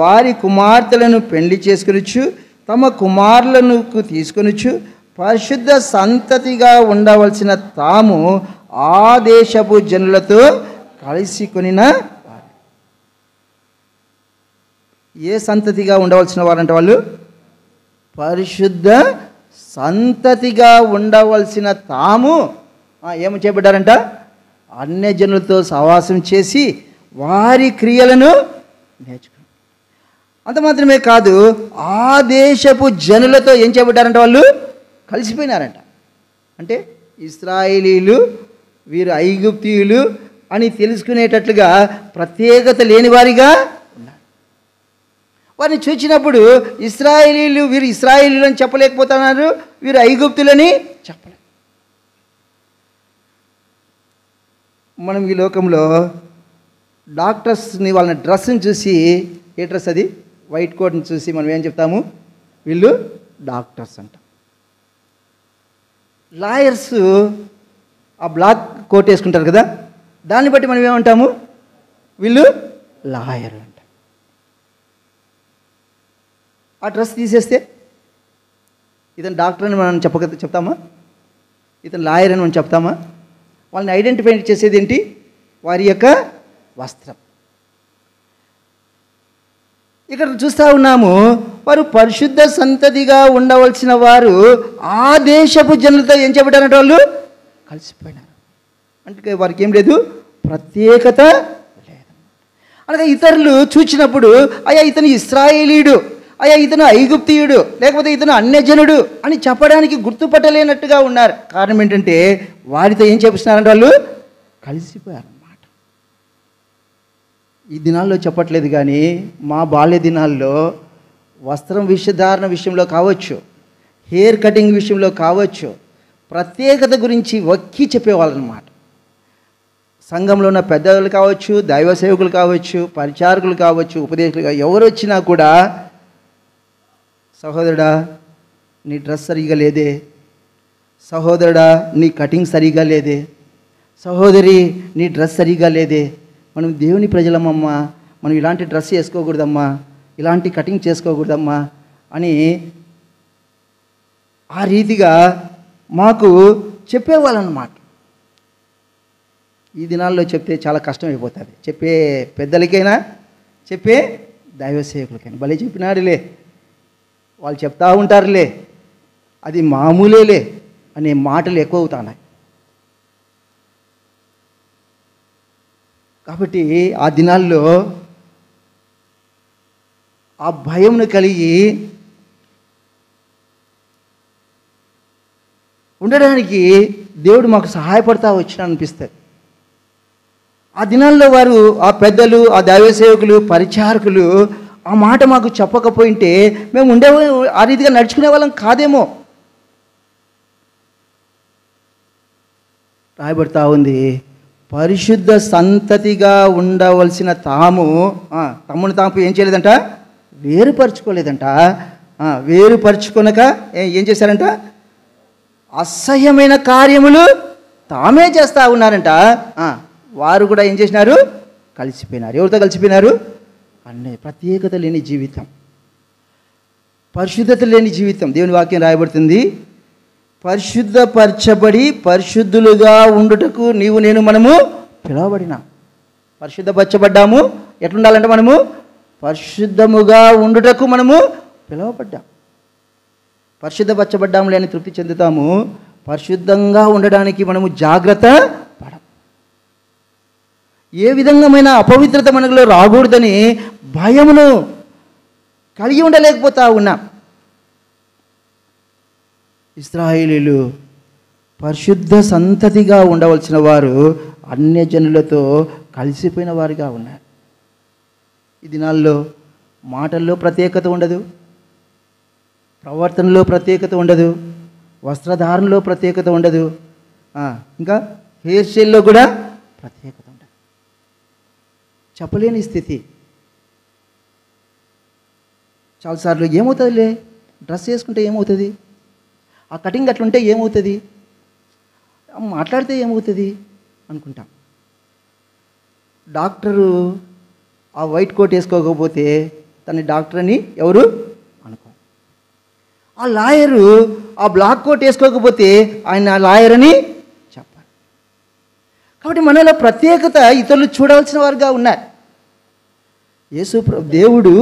వారి కుమార్తెలను పెళ్లి చేసుకొనుచు తమ కుమారులను తీసుకొనుచు పరిశుద్ధ సంతతిగా ఉండవలసిన తాము ఆ దేశపు జనులతో కలిసి కొనిన. ఏ సంతతిగా ఉండవలసిన వారంటే వాళ్ళు? పరిశుద్ధ సంతతిగా ఉండవలసిన తాము ఏమి చేయబడ్డారంట? అన్యజనులతో సహవాసం చేసి వారి క్రియలను నేర్చుకున్నారు. అంత మాత్రమే కాదు, ఆ దేశపు జనులతో ఏం చేయబడ్డారంట? వాళ్ళు కలిసిపోయినారంట. అంటే ఇశ్రాయేలీయులు, వీరు ఐగుప్తీయులు అని తెలుసుకునేటట్లుగా ప్రత్యేకత లేని వారిగా ఉన్నారు. వారిని చూచినప్పుడు ఇశ్రాయేలీయులు, వీరు ఇశ్రాయేలీయులు అని చెప్పలేకపోతున్నారు, వీరు ఐగుప్తులని చెప్పలేరు. మనం ఈ లోకంలో డాక్టర్స్ని, వాళ్ళని డ్రెస్ని చూసి, ఏ డ్రెస్ అది? వైట్ కోట్ని చూసి మనం ఏం చెప్తాము? వీళ్ళు డాక్టర్స్ అంట. లాయర్స్ ఆ బ్లాక్ కోట్ వేసుకుంటారు కదా, దాన్ని బట్టి మనం ఏమంటాము? వీళ్ళు లాయర్ అంట. ఆ డ్రెస్ తీసేస్తే ఇతను డాక్టర్ అని మనం చెప్తామా? ఇతను లాయర్ అని మనం చెప్తామా? వాళ్ళని ఐడెంటిఫై చేసేది ఏంటి? వారి యొక్క వస్త్రం. ఇక్కడ చూస్తూ ఉన్నాము, వారు పరిశుద్ధ సంతతిగా ఉండవలసిన వారు ఆ దేశపు జనులతో ఏం చెప్పారంటే వాళ్ళు కలిసిపోయినారు. అంటే వారికి ఏం లేదు, ప్రత్యేకత లేదు. అనగా ఇతరులు చూచినప్పుడు అయ్యా ఇతను ఇశ్రాయేలీయుడు, అయ్యా ఇతను ఐగుప్తీయుడు, లేకపోతే ఇతను అన్యజనుడు అని చెప్పడానికి గుర్తుపట్టలేనట్టుగా ఉన్నారు. కారణం ఏంటంటే వారితో ఏం చెప్పిస్తున్నారంటే వాళ్ళు కలిసిపోయారు. ఈ దినాల్లో చెప్పట్లేదు, కానీ మా బాల్య దినాల్లో వస్త్రం ధారణ విషయంలో కావచ్చు, హెయిర్ కటింగ్ విషయంలో కావచ్చు, ప్రత్యేకత గురించి వక్కి చెప్పేవాళ్ళనమాట. సంఘంలో ఉన్న పెద్దలు కావచ్చు, దైవ సేవకులు కావచ్చు, పరిచారకులు కావచ్చు, ఉపదేశకులు కావచ్చు, ఎవరు వచ్చినా కూడా సహోదరుడా నీ డ్రెస్ సరిగా లేదే, సహోదరుడా నీ కటింగ్ సరిగా లేదే, సహోదరి నీ డ్రెస్ సరిగా లేదే, మనం దేవుని ప్రజలమమ్మ, మనం ఇలాంటి డ్రెస్ వేసుకోకూడదమ్మా, ఇలాంటి కటింగ్ చేసుకోకూడదమ్మా అని ఆ రీతిగా మాకు చెప్పేవాళ్ళన్నమాట. ఈ దినాల్లో చెప్తే చాలా కష్టం అయిపోతుంది. చెప్పే పెద్దలకైనా, చెప్పే దైవ సేవకులకైనా. భలే చెప్పినాడులే, వాళ్ళు చెప్తా ఉంటారులే, అది మామూలేలే అనే మాటలు ఎక్కువ అవుతున్నాయి. కాబట్టి ఆ దినాల్లో ఆ భయంను కలిగి ఉండడానికి దేవుడు మాకు సహాయపడతా వచ్చిన అనిపిస్తుంది. ఆ దినాల్లో వారు, ఆ పెద్దలు, ఆ దైవ సేవకులు, పరిచారకులు ఆ మాట మాకు చెప్పకపోయింటే మేము ఆ రీతిగా నడుచుకునే వాళ్ళం కాదేమో. రాయబడతా ఉంది, పరిశుద్ధ సంతతిగా ఉండవలసిన తమ్ముని తాము ఏం చేయలేదంట, వేరుపరుచుకోలేదంట. వేరుపరుచుకొనక ఏం చేశారంట, అసహ్యమైన కార్యములు తామే చేస్తూ ఉన్నారంట. వారు కూడా ఏం చేసినారు, కలిసిపోయినారు. ఎవరితో కలిసిపోయినారు? ప్రత్యేకత లేని జీవితం, పరిశుద్ధత లేని జీవితం. దేవుని వాక్యం రాయబడుతుంది, పరిశుద్ధపరచబడి పరిశుద్ధులుగా ఉండుటకు మనము పిలువబడినాం. పరిశుద్ధపరచబడ్డాము. ఎట్లుండాలంటే మనము పరిశుద్ధముగా ఉండుటకు మనము పిలువబడ్డాం. పరిశుద్ధపరచబడ్డాము లేని తృప్తి చెందుతాము. పరిశుద్ధంగా ఉండడానికి మనము జాగ్రత్త పడం. ఏ విధంగామైన అపవిత్రత మనలో రాకూడదని భయమును కలిగి ఉండలేకపోతా ఉన్నాం. ఇశ్రాయేలీయులు పరిశుద్ధ సంతతిగా ఉండవలసిన వారు అన్యజనులతో కలిసిపోయిన వారిగా ఉన్నారు. ఈ దినాల్లో మాటల్లో ప్రత్యేకత ఉండదు, ప్రవర్తనలో ప్రత్యేకత ఉండదు, వస్త్రధారణలో ప్రత్యేకత ఉండదు, ఇంకా హెయిర్ స్టైల్లో కూడా ప్రత్యేకత ఉండదు. చెప్పలేని స్థితి. చాలాసార్లు ఏమవుతుందిలే, డ్రెస్ వేసుకుంటే ఏమవుతుంది, ఆ కటింగ్ అట్లుంటే ఏమవుతుంది, మాట్లాడితే ఏమవుతుంది అనుకుంటాం. డాక్టరు ఆ వైట్ కోట్ వేసుకోకపోతే తన డాక్టర్ అని ఎవరు అనుకో. ఆ లాయరు ఆ బ్లాక్ కోట్ వేసుకోకపోతే ఆయన లాయర్ అని చెప్పాలి. కాబట్టి మనలో ప్రత్యేకత ఇతరులు చూడవలసిన వారుగా ఉన్నారు. దేవుడు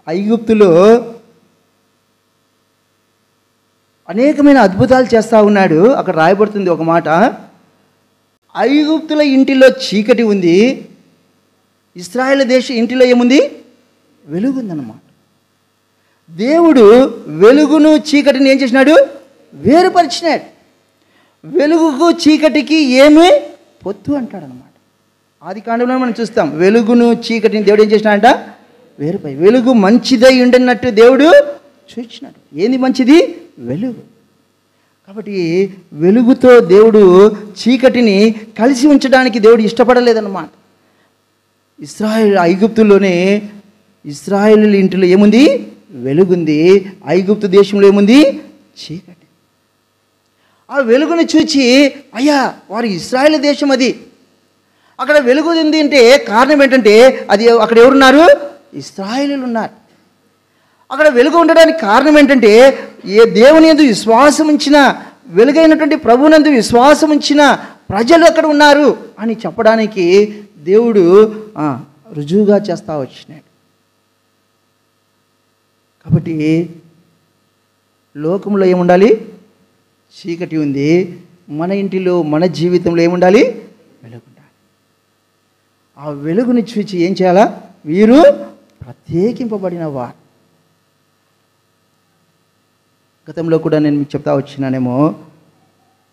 ఐగుప్తులో అనేకమైన అద్భుతాలు చేస్తూ ఉన్నాడు. అక్కడ రాయబడుతుంది ఒక మాట, ఐగుప్తుల ఇంటిలో చీకటి ఉంది, ఇశ్రాయేలు దేశ ఇంటిలో ఏముంది, వెలుగుందన్నమాట. దేవుడు వెలుగును చీకటిని ఏం చేసినాడు, వేరుపరిచినాడు. వెలుగుకు చీకటికి ఏమి పొత్తు అంటాడనమాట. ఆది కాండంలో మనం చూస్తాం, వెలుగును చీకటిని దేవుడు ఏం చేసినాడంట, వేరుపై. వెలుగు మంచిదై ఉండనట్టు దేవుడు చూచినాడు. ఏంది మంచిది, వెలుగు. కాబట్టి వెలుగుతో దేవుడు చీకటిని కలిసి ఉంచడానికి దేవుడు ఇష్టపడలేదన్నమాట. ఐగుప్తుల్లోనే ఇశ్రాయేలు ఇంటిలో ఏముంది, వెలుగుంది. ఐగుప్తు దేశంలో ఏముంది, చీకటి. ఆ వెలుగుని చూచి అయ్యా వారి ఇశ్రాయేలు దేశం అది, అక్కడ వెలుగు ఉంది అంటే కారణం ఏంటంటే అది అక్కడ ఎవరున్నారు, ఇశ్రాయేలీయులు ఉన్నారు. అక్కడ వెలుగు ఉండడానికి కారణం ఏంటంటే, ఏ దేవుని యందు విశ్వాసం ఉంచిన, వెలుగైనటువంటి ప్రభువునందు విశ్వాసం ఉంచిన ప్రజలు అక్కడ ఉన్నారు అని చెప్పడానికి దేవుడు రుజువుగా చేస్తా వచ్చినాడు. కాబట్టి లోకంలో ఏముండాలి? చీకటి ఉంది. మన ఇంటిలో, మన జీవితంలో ఏముండాలి? వెలుగు ఉండాలి. ఆ వెలుగుని చూచి ఏం చేయాలా? వీరు ప్రత్యేకింపబడిన వారు. గతంలో కూడా నేను మీకు చెప్తా వచ్చినానేమో,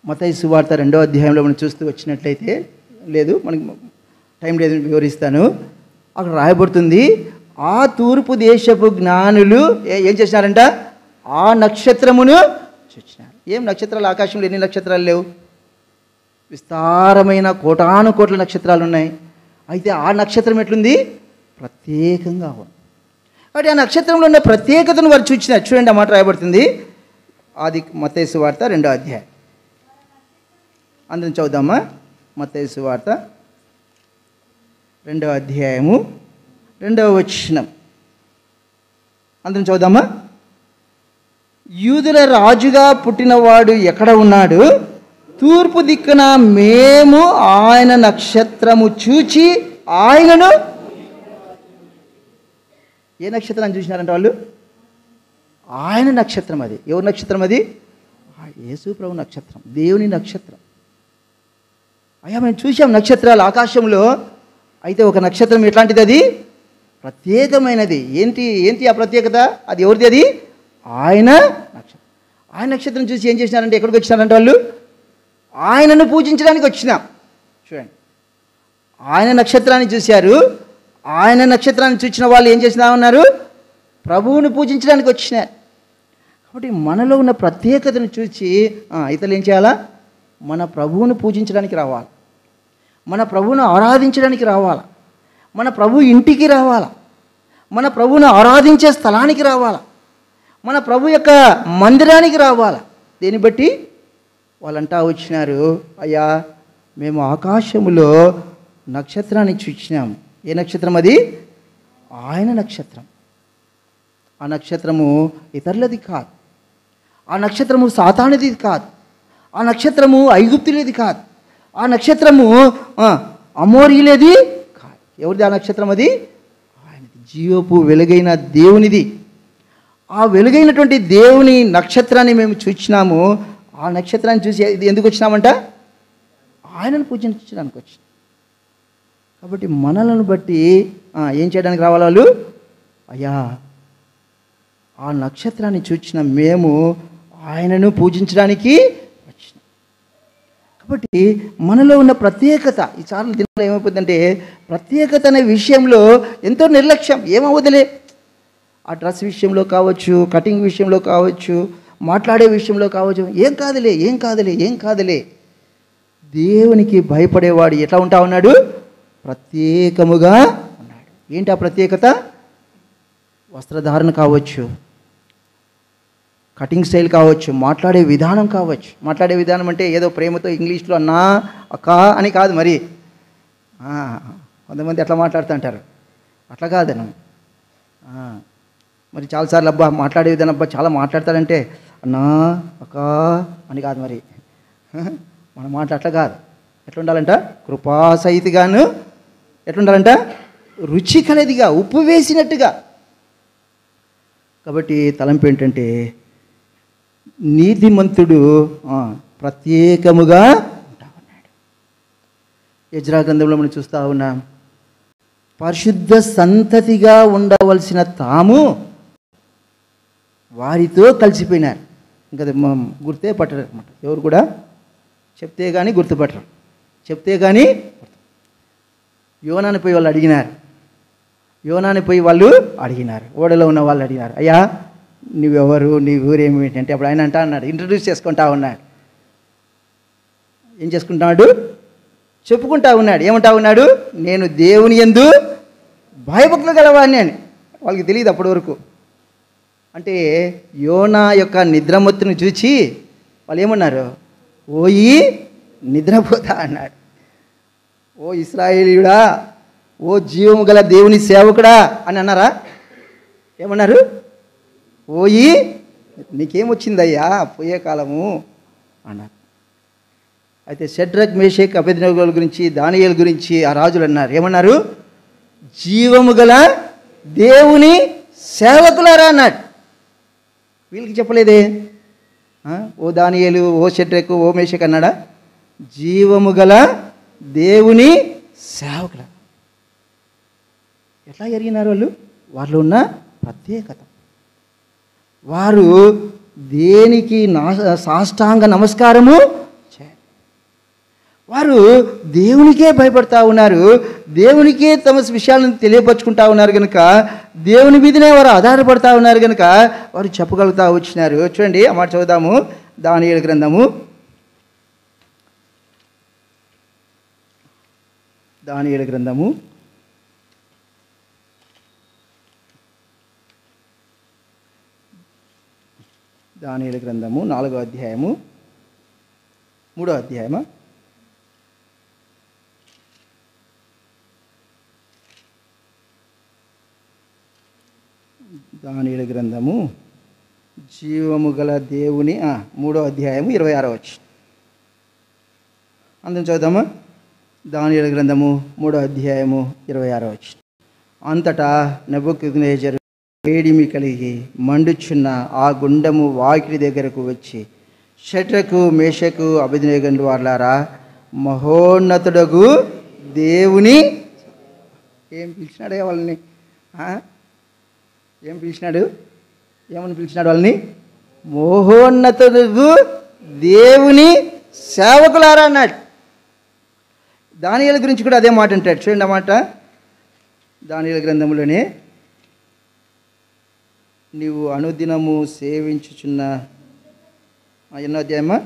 మత్తయి సువార్త 2వ అధ్యాయంలో మనం చూస్తూ వచ్చినట్లయితే, లేదు మనకి టైం లేదు, వివరిస్తాను. అక్కడ రాయబడుతుంది, ఆ తూర్పు దేశపు జ్ఞానులు ఏం చేసినారంట? ఆ నక్షత్రమును చూచినారు. ఏం నక్షత్రాలు? ఆకాశంలో ఎన్ని నక్షత్రాలు లేవు? విస్తారమైన కోటాను కోట్ల నక్షత్రాలు ఉన్నాయి. అయితే ఆ నక్షత్రం ఎట్లుంది? ప్రత్యేకంగా ఉంది. కాబట్టి ఆ నక్షత్రంలో ఉన్న ప్రత్యేకతను వారు చూచినారు. చూడండి, ఆ మాట రాయబడుతుంది, అది మత్తయి సువార్త 2వ అధ్యాయం. అందరం చదువుదామా? మత్తయి సువార్త 2వ అధ్యాయము 2వ వచనం. అందరం చదువుదామా? యూదుల రాజుగా పుట్టినవాడు ఎక్కడ ఉన్నాడు? తూర్పు దిక్కున మేము ఆయన నక్షత్రము చూచి ఆయనను. ఏ నక్షత్రాన్ని చూసినారంటే వాళ్ళు? ఆయన నక్షత్రం. అది ఎవరి నక్షత్రం? అది యేసు ప్రభు నక్షత్రం, దేవుని నక్షత్రం. అయ్యా, మేము చూసాం నక్షత్రాలు ఆకాశంలో. అయితే ఒక నక్షత్రం ఎట్లాంటిది? అది ప్రత్యేకమైనది. ఏంటి ఆ ప్రత్యేకత? అది ఎవరిది? అది ఆయన నక్షత్రం. ఆయన నక్షత్రం చూసి ఏం చేసినారంటే, ఎక్కడికి వచ్చినారంటే వాళ్ళు ఆయనను పూజించడానికి వచ్చినాం. చూడండి, ఆయన నక్షత్రాన్ని చూశారు. ఆయన నక్షత్రాన్ని చూసిన వాళ్ళు ఏం చేసినా ఉన్నారు? ప్రభువుని పూజించడానికి వచ్చినారు. కాబట్టి మనలో ఉన్న ప్రత్యేకతను చూసి ఇతరులు ఏం చేయాలా? మన ప్రభువును పూజించడానికి రావాలి, మన ప్రభువును ఆరాధించడానికి రావాలి, మన ప్రభు ఇంటికి రావాలి, మన ప్రభువును ఆరాధించే స్థలానికి రావాలి, మన ప్రభు యొక్క మందిరానికి రావాలి. దీన్ని బట్టి వాళ్ళంటా వచ్చినారు, అయ్యా మేము ఆకాశములో నక్షత్రాన్ని చూసినాము. ఏ నక్షత్రం అది? ఆయన నక్షత్రం. ఆ నక్షత్రము ఇతరులది కాదు, ఆ నక్షత్రము సాతానుది కాదు, ఆ నక్షత్రము ఐగుప్తులేది కాదు, ఆ నక్షత్రము అమోరీలేది కాదు. ఎవరిది ఆ నక్షత్రం? అది ఆయనది, జీవపు వెలుగైన దేవునిది. ఆ వెలుగైనటువంటి దేవుని నక్షత్రాన్ని మేము చూసినాము. ఆ నక్షత్రాన్ని చూసి ఇది ఎందుకు వచ్చినామంట? ఆయనను పూజించడానికి వచ్చినాం. కాబట్టి మనలను బట్టి ఏం చేయడానికి రావాలి వాళ్ళు? అయ్యా, ఆ నక్షత్రాన్ని చూసిన మేము ఆయనను పూజించడానికి వచ్చినాం. కాబట్టి మనలో ఉన్న ప్రత్యేకత, ఈ సార్లు దినాలు ఏమైపోతుందంటే, ప్రత్యేకత అనే విషయంలో ఎంతో నిర్లక్ష్యం. ఏమవుదలే, ఆ డ్రెస్ విషయంలో కావచ్చు, కటింగ్ విషయంలో కావచ్చు, మాట్లాడే విషయంలో కావచ్చు, ఏం కాదులే. దేవునికి భయపడేవాడు ఎట్లా ఉంటా ఉన్నాడు? ప్రత్యేకముగా ఉన్నాడు. ఏంటి ఆ ప్రత్యేకత? వస్త్రధారణ కావచ్చు, కటింగ్ స్టైల్ కావచ్చు, మాట్లాడే విధానం కావచ్చు. మాట్లాడే విధానం అంటే ఏదో ప్రేమతో ఇంగ్లీష్లో అన్నా అక్క అని కాదు. మరి కొంతమంది అట్లా మాట్లాడుతూ అంటారు, అట్లా కాదను. మరి చాలాసార్లు అబ్బా మాట్లాడే విధానం, అబ్బా చాలా మాట్లాడతాడంటే అన్నా అక్క అని కాదు. మరి మన మాట అట్లా కాదు. ఎట్లా ఉండాలంట? కృపాసహితిగాను. ఎట్లుండాలంట? రుచి కలదిగా, ఉప్పు వేసినట్టుగా. కాబట్టి తలంపు ఏంటంటే, నీతిమంతుడు ప్రత్యేకముగా ఉంటా ఉన్నాడు. యెజ్రా గ్రంథంలో మనం చూస్తూ ఉన్నాం, పరిశుద్ధ సంతతిగా ఉండవలసిన తాము వారితో కలిసిపోయినారు. ఇంకా గుర్తే పట్టరు అనమాట. ఎవరు కూడా చెప్తే కానీ గుర్తుపట్టరు, చెప్తే కానీ. యోనాని పోయి వాళ్ళు అడిగినారు, ఓడలో ఉన్న వాళ్ళు అడిగినారు, అయ్యా నువ్వెవరు, నీ ఊరేమిటి అంటే, అప్పుడు ఆయన అన్నాడు, ఇంట్రడ్యూస్ చేసుకుంటా ఉన్నాడు. ఏం చేసుకుంటాడు? చెప్పుకుంటా ఉన్నాడు. ఏమంటా ఉన్నాడు? నేను దేవుని యందు భయభక్తులు గలవాడిని అని. వాళ్ళకి తెలియదు అప్పటి వరకు. అంటే యోనా యొక్క నిద్రమత్తును చూచి వాళ్ళు ఏమన్నారు? ఓయి నిద్రపోతా అన్నాడు. ఓ ఇశ్రాయేలీయుడా, ఓ జీవము గల దేవుని సేవకుడా అని అన్నారా? ఏమన్నారు? పోయి నీకేమొచ్చిందయ్యా పోయే కాలము అన్నారు. అయితే షడ్రక్ మేషక్ అబేద్నెగోల గురించి దానియేలు గురించి ఆ రాజులు అన్నారు. ఏమన్నారు? జీవము గల దేవుని సేవకులారా అన్నాడు. వీళ్ళకి చెప్పలేదే. ఓ దానియేలు, ఓ షడ్రకు, ఓ మేషక్ అన్నాడా? జీవము గల దేవుని సేవకుల. ఎట్లా ఎరిగినారు వాళ్ళు? వారిలో ఉన్న ప్రత్యేకత. వారు దేనికి సాష్టాంగ నమస్కారము చేయాలి. వారు దేవునికే భయపడతా ఉన్నారు, దేవునికే తమ విషయాలను తెలియపరుచుకుంటా ఉన్నారు కనుక, దేవుని మీదనే వారు ఆధారపడతా ఉన్నారు కనుక వారు చెప్పగలుగుతా వచ్చినారు. చూడండి, ఆ మాట చదువుదాము. దానియేలు గ్రంథము, దానియేలు గ్రంథము 4వ అధ్యాయము 3వ అధ్యాయమా? దానియేలు గ్రంథము జీవము గల దేవుని 3వ అధ్యాయము 26వ వచనం. అందరం చదువుదామా? దానియేలు గ్రంథము 3వ అధ్యాయము 26వ వచనం. అంతటా నెబుకద్నెజరు వేడిమి కలిగి మండుచున్న ఆ గుండము వాకిలి దగ్గరకు వచ్చి, షడ్రకు మేషకు అబేద్నెగోల వారలారా, మహోన్నతుడగు దేవుని ఏం పిలిచినాడే వాళ్ళని? ఏం పిలిచినాడు? ఏమని పిలిచినాడు వాళ్ళని? మహోన్నతుడగు దేవుని సేవకులారా అన్నాడు. దానియేలు గురించి కూడా అదే మాట అంటాడు. చూడండి ఆ మాట దానియేలు గ్రంథంలోనే. నీవు అనుదినము సేవించుచున్న ఎన్నో అధ్యాయమా?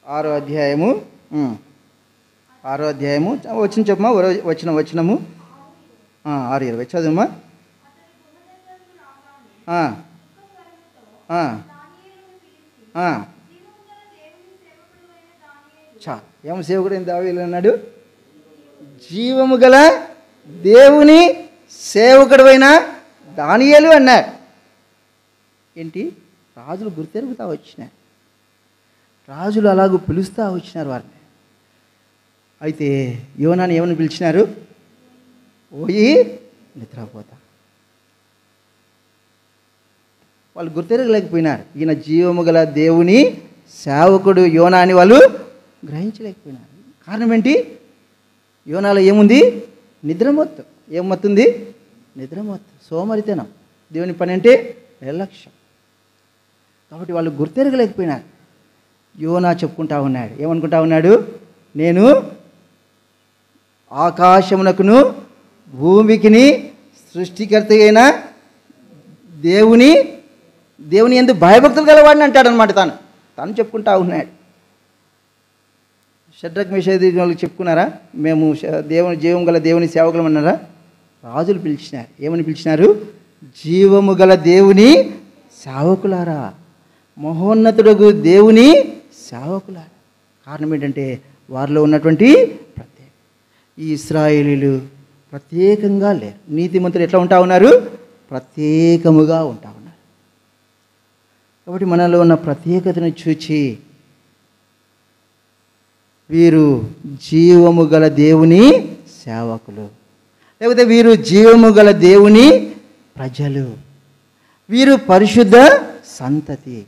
6వ అధ్యాయము. 6వ అధ్యాయము వచ్చిన చెప్పమా, వచనము 6:20 చదువుమా. ఏమ సేవకుడు ఏం దావీదు అన్నాడు? జీవము గల దేవుని సేవకుడు అయిన దానియేలు అన్నాడు. ఏంటి? రాజులు గుర్తెరుగుతా వచ్చినారు, రాజులు అలాగూ పిలుస్తూ వచ్చినారు వారిని. అయితే యోనాని ఏమని పిలిచినారు? పోయి నిద్రపోతా. వాళ్ళు గుర్తెరగలేకపోయినారు. ఈయన జీవము గల దేవుని సేవకుడు యోనా అని వాళ్ళు గ్రహించలేకపోయినారు. కారణం ఏంటి? యోనాలో ఏముంది? నిద్రమత్తు. ఏం మత్తుంది? నిద్రమత్తు, సోమరితనం. దేవుని పని అంటే నిర్లక్ష్యం. కాబట్టి వాళ్ళు గుర్తెరగలేకపోయినారు. యోనా చెప్పుకుంటా ఉన్నాడు. ఏమనుకుంటా ఉన్నాడు? నేను ఆకాశమునకును భూమికిని సృష్టికర్త అయిన దేవుని యందు భయభక్తులు గలవాడిని అంటాడనమాట. తను చెప్పుకుంటా ఉన్నాడు. షడ్రక్ మేషక్ వాళ్ళకి చెప్పుకున్నారా? మేము దేవుని జీవం గల దేవుని సేవకులం అన్నారా? రాజులు పిలిచినారు. ఏమని పిలిచినారు? జీవము గల దేవుని సేవకులారా, మహోన్నతుడు దేవుని సేవకులారా. కారణం ఏంటంటే వారిలో ఉన్నటువంటి ఈ ఇశ్రాయేలీలు ప్రత్యేకంగా లేరు. నీతిమంతులు ఎట్లా ఉంటా ఉన్నారు? ప్రత్యేకముగా ఉంటా ఉన్నారు. కాబట్టి మనలో ఉన్న ప్రత్యేకతను చూచి వీరు జీవము గల దేవుని సేవకులు, లేకపోతే వీరు జీవము గల దేవుని ప్రజలు, వీరు పరిశుద్ధ సంతతి,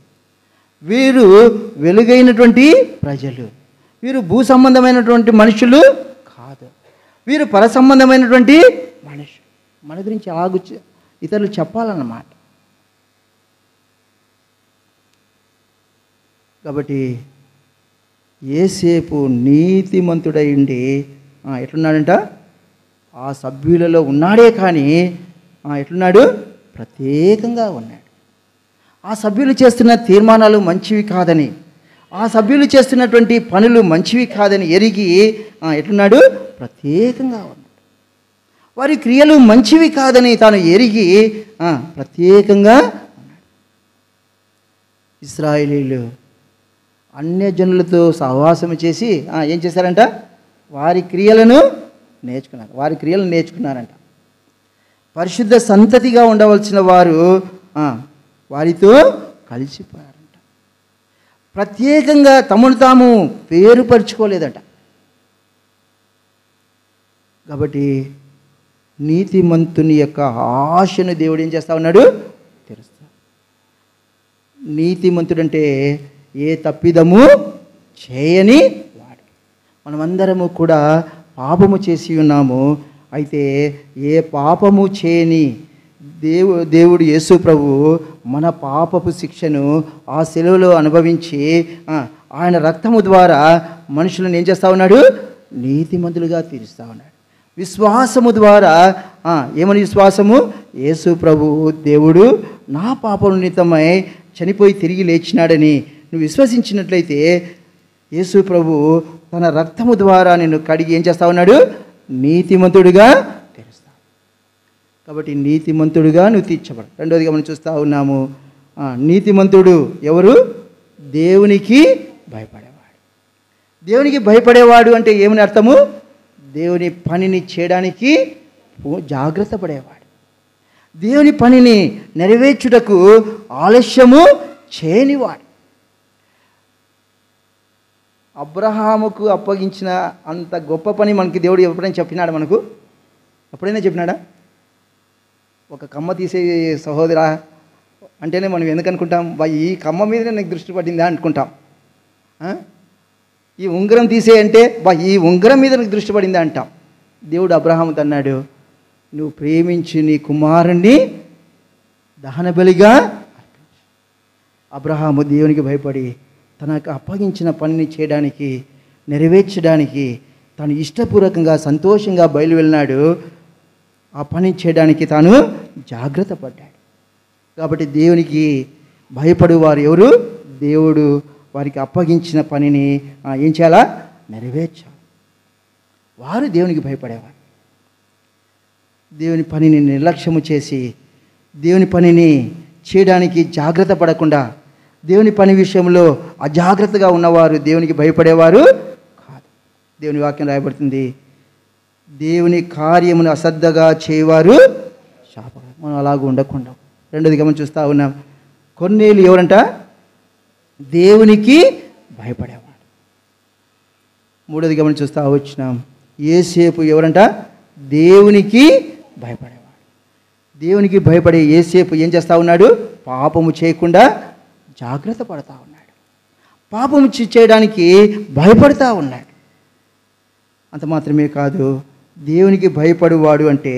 వీరు వెలుగైనటువంటి ప్రజలు, వీరు భూ సంబంధమైనటువంటి మనుషులు కాదు, వీరు పర సంబంధమైనటువంటి మనుషులు. మన గురించి అలాగూ ఇతరులు చెప్పాలన్నమాట. కాబట్టి యేసేపు నీతిమంతుడై ఉండి ఎట్లున్నాడంట? ఆ సభ్యులలో ఉన్నాడే కానీ ఎట్లున్నాడు? ప్రత్యేకంగా ఉన్నాడు. ఆ సభ్యులు చేస్తున్న తీర్మానాలు మంచివి కాదని, ఆ సభ్యులు చేస్తున్నటువంటి పనులు మంచివి కాదని ఎరిగి ఎట్లున్నాడు? ప్రత్యేకంగా ఉన్నాడు. వారి క్రియలు మంచివి కాదని తాను ఎరిగి ప్రత్యేకంగా ఉన్నాడు. ఇశ్రాయేలీయులు అన్యజనులతో సహవాసం చేసి ఏం చేశారంట? వారి క్రియలను నేర్చుకున్నారంట. పరిశుద్ధ సంతతిగా ఉండవలసిన వారు వారితో కలిసిపోయారంట. ప్రత్యేకంగా తమను తాము పేరుపరుచుకోలేదట. కాబట్టి నీతిమంతుని యొక్క ఆశను దేవుడు ఏం చేస్తా ఉన్నాడు? తెరుస్తా. నీతిమంతుడంటే ఏ తప్పిదము చేయని వాడు. మనమందరము కూడా పాపము చేసి ఉన్నాము. అయితే ఏ పాపము చేయని దేవుడు యేసు ప్రభు మన పాపపు శిక్షను ఆ శిలువలో అనుభవించి ఆయన రక్తము ద్వారా మనుషులను ఏం చేస్తూ ఉన్నాడు? నీతిమంతులుగా తీరుస్తూ ఉన్నాడు. విశ్వాసము ద్వారా ఏమని విశ్వాసము? యేసు ప్రభు దేవుడు నా పాపం నిమిత్తమై చనిపోయి తిరిగి లేచినాడని నువ్వు విశ్వసించినట్లయితే యేసు ప్రభు తన రక్తము ద్వారా నిన్ను కడిగి ఏం చేస్తా ఉన్నాడు? నీతిమంతుడిగా తెరుస్తా. కాబట్టి నీతిమంతుడిగా నువ్వు తీర్చబడు. రెండోదిగా మనం చూస్తూ ఉన్నాము, నీతిమంతుడు ఎవరు? దేవునికి భయపడేవాడు. దేవునికి భయపడేవాడు అంటే ఏమని అర్థము? దేవుని పనిని చేయడానికి జాగ్రత్త పడేవాడు. దేవుని పనిని నెరవేర్చుటకు ఆలస్యము చేయనివాడు. అబ్రహాముకు అప్పగించిన అంత గొప్ప పని మనకి దేవుడు ఎప్పుడైనా చెప్పినాడా? మనకు ఎప్పుడైనా చెప్పినాడా? ఒక కమ్మ తీసే సహోదరా అంటేనే మనం ఎందుకు అనుకుంటాం? ఈ కమ్మ మీదనే నాకు దృష్టి పడిందా అనుకుంటాం. ఈ ఉంగరం తీసే అంటే ఈ ఉంగరం మీద నాకు దృష్టి పడిందా అంటాం. దేవుడు అబ్రహాముతో అన్నాడు, నువ్వు ప్రేమించి నీ కుమారుణ్ణి దహన బలిగా. అబ్రహాము దేవునికి భయపడి తనకు అప్పగించిన పనిని చేయడానికి, నెరవేర్చడానికి తాను ఇష్టపూర్వకంగా సంతోషంగా బయలువెళ్ళినాడు. ఆ పని చేయడానికి తాను జాగ్రత్త పడ్డాడు. కాబట్టి దేవునికి భయపడేవారు ఎవరు? దేవుడు వారికి అప్పగించిన పనిని ఏం చేయాలా? నెరవేర్చాలి. వారు దేవునికి భయపడేవారు. దేవుని పనిని నిర్లక్ష్యము చేసి దేవుని పనిని చేయడానికి జాగ్రత్త పడకుండా దేవుని పని విషయంలో అజాగ్రత్తగా ఉన్నవారు దేవునికి భయపడేవారు కాదు. దేవుని వాక్యం రాయబడుతుంది, దేవుని కార్యమును అశ్రద్ధగా చేయవారు శాపం. మనం అలాగ ఉండకుండా. రెండోదిగా మనం చూస్తూ ఉన్నాం, కొర్నేలు ఎవరంట? దేవునికి భయపడేవాడు. మూడోదిగా మనం చూస్తూ వచ్చినాం, యోసేపు ఎవరంట? దేవునికి భయపడేవాడు. దేవునికి భయపడే యోసేపు ఏం చేస్తూ ఉన్నాడు? పాపము చేయకుండా జాగ్రత్త పడతా ఉన్నాడు. పాపము చేయడానికి భయపడతా ఉన్నాడు. అంత మాత్రమే కాదు, దేవునికి భయపడువాడు అంటే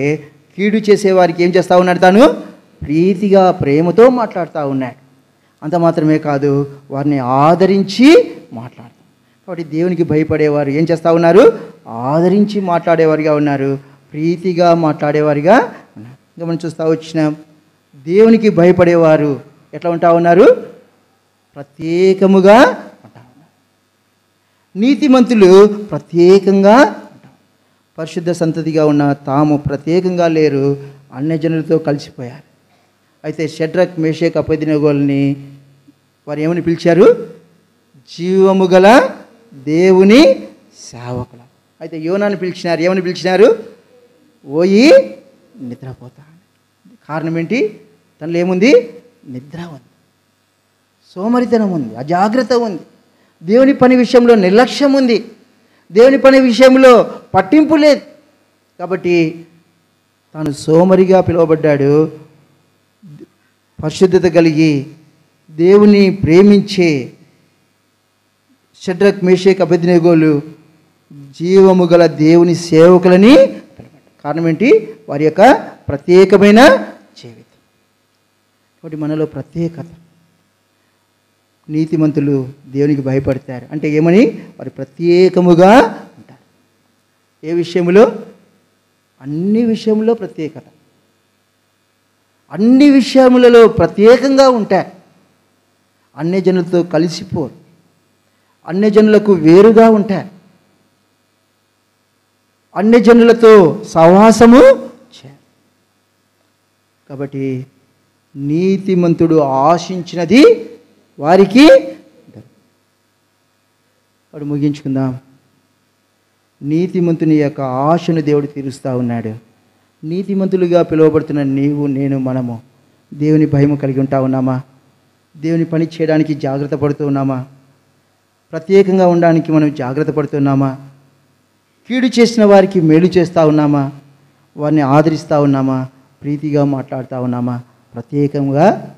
కీడు చేసేవారికి ఏం చేస్తూ ఉన్నాడు? తాను ప్రీతిగా ప్రేమతో మాట్లాడుతూ ఉన్నాడు. అంత మాత్రమే కాదు, వారిని ఆదరించి మాట్లాడతాం. కాబట్టి దేవునికి భయపడేవారు ఏం చేస్తూ ఉన్నారు? ఆదరించి మాట్లాడేవారిగా ఉన్నారు, ప్రీతిగా మాట్లాడేవారిగా ఉన్నారు. ఇంకా మనం చూస్తూ వచ్చినాం, దేవునికి భయపడేవారు ఎట్లా ఉంటా ఉన్నారు? ప్రత్యేకముగా ఉంటా ఉన్నారు. నీతిమంతులు ప్రత్యేకంగా ఉంటారు. పరిశుద్ధ సంతతిగా ఉన్న తాము ప్రత్యేకంగా లేరు, అన్యజనులతో కలిసిపోయారు. అయితే షడ్రక్ మేషక్ అబేద్నెగోల్ని వారు ఏమని పిలిచారు? జీవము గల దేవుని సేవకులు. అయితే యోనాను పిలిచినారు, ఏమని పిలిచినారు? ఓయి నిద్రపోతా. కారణం ఏంటి? తనలో ఏముంది? నిద్ర ఉంది, సోమరితనం ఉంది, అజాగ్రత్త ఉంది, దేవుని పని విషయంలో నిర్లక్ష్యం ఉంది, దేవుని పని విషయంలో పట్టింపు లేదు. కాబట్టి తాను సోమరిగా పిలువబడ్డాడు. పరిశుద్ధత కలిగి దేవుని ప్రేమించే షడ్రక్ మేషక్ అబేద్నెగోలు జీవము గల దేవుని సేవకులని. కారణం ఏంటి? వారి యొక్క ప్రత్యేకమైన జీవితం. కాబట్టి మనలో ప్రత్యేకత. నీతిమంతులు దేవునికి భయపడతారు అంటే ఏమని? వారు ప్రత్యేకముగా ఉంటారు. ఏ విషయంలో? అన్ని విషయంలో ప్రత్యేకత. అన్ని విషయములలో ప్రత్యేకంగా ఉంటారు. అన్యజనులతో కలిసిపోరు, అన్యజనులకు వేరుగా ఉంటారు, అన్యజనులతో సహవాసము చేయరు. కాబట్టి నీతిమంతుడు ఆశించినది వారికి. వాడు ముగించుకుందాం. నీతిమంతుని యొక్క ఆశను దేవుడు తీరుస్తూ ఉన్నాడు. నీతిమంతులుగా పిలువబడుతున్న నీవు, నేను, మనము దేవుని భయము కలిగి ఉంటా ఉన్నామా? దేవుని పని చేయడానికి జాగ్రత్త పడుతూ ఉన్నామా? ప్రత్యేకంగా ఉండడానికి మనం జాగ్రత్త పడుతున్నామా? కీడు చేసిన వారికి మేలు చేస్తూ ఉన్నామా? వారిని ఆదరిస్తూ ఉన్నామా? ప్రీతిగా మాట్లాడుతూ ఉన్నామా? ప్రత్యేకంగా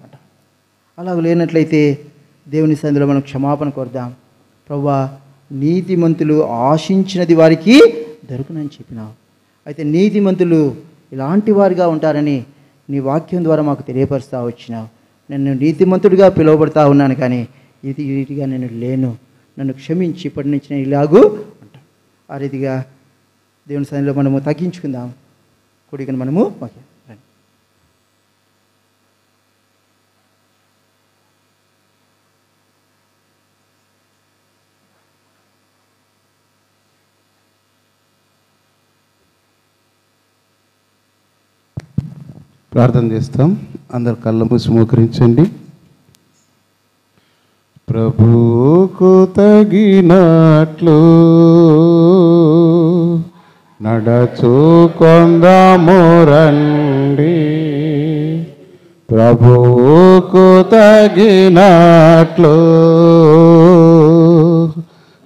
అలాగ లేనట్లయితే దేవుని సన్నిధిలో మనం క్షమాపణ కోరుదాం. ప్రభువా, నీతిమంతులు ఆశించినది వారికి దొరుకునని చెప్పినావు. అయితే నీతిమంతులు ఇలాంటి వారిగా ఉంటారని నీ వాక్యం ద్వారా మాకు తెలియపరుస్తూ వచ్చినావు. నేను నీతిమంతుడిగా పిలువబడతా ఉన్నాను, కానీ ఇది రీతిగా నేను లేను. నన్ను క్షమించి ఇప్పటి నుంచి నేను ఇలాగూ ఉంటాను. ఆ రీతిగా దేవుని సన్నిధిలో మనము తగ్గించుకుందాం. కుడికని మనము ప్రార్థన చేస్తాం. అందరు కళ్ళ మూసి మోకరించండి. ప్రభువుకు తగినట్లు నడచుకొందాము రండి. ప్రభువుకు తగినట్లు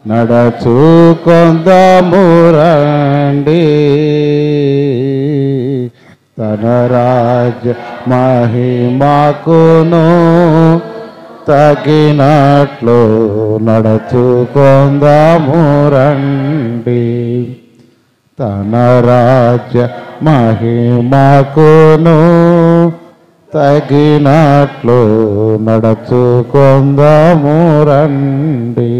నడచుకొందాము రండి. తన రాజ్య మహిమకును తగినట్లు నడుచుకొందాము రండి. తన రాజ్య మహిమకును తగినట్లు నడుచుకొందాము రండి.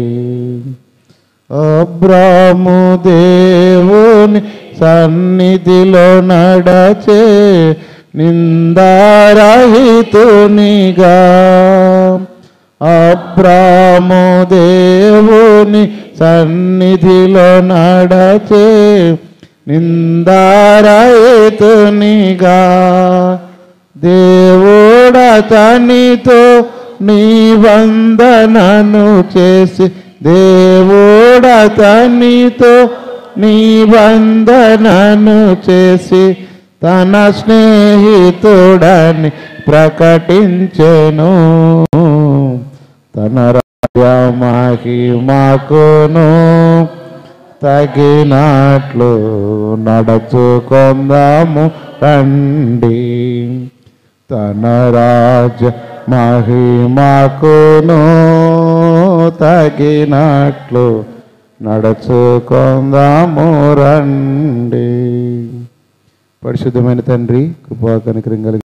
అబ్రాము దేవుని సన్నిధిలో నడచే నిందారహితునిగా, అబ్రాము దేవుని సన్నిధిలో నడచే నిందారహితునిగా, దేవుడతనితో నిబంధనను చేసి, దేవుడతనితో నిబంధనను చేసి తన స్నేహితుడని ప్రకటించెను. తన రాజ్య మహిమకును తగినట్లు నడుచుకొందాము రండి. తన రాజ్య మహిమకును తగినట్లు నడుచుకొందాము రండి. పరిశుద్ధమైన తండ్రి, కృపా కనికరం కలిగి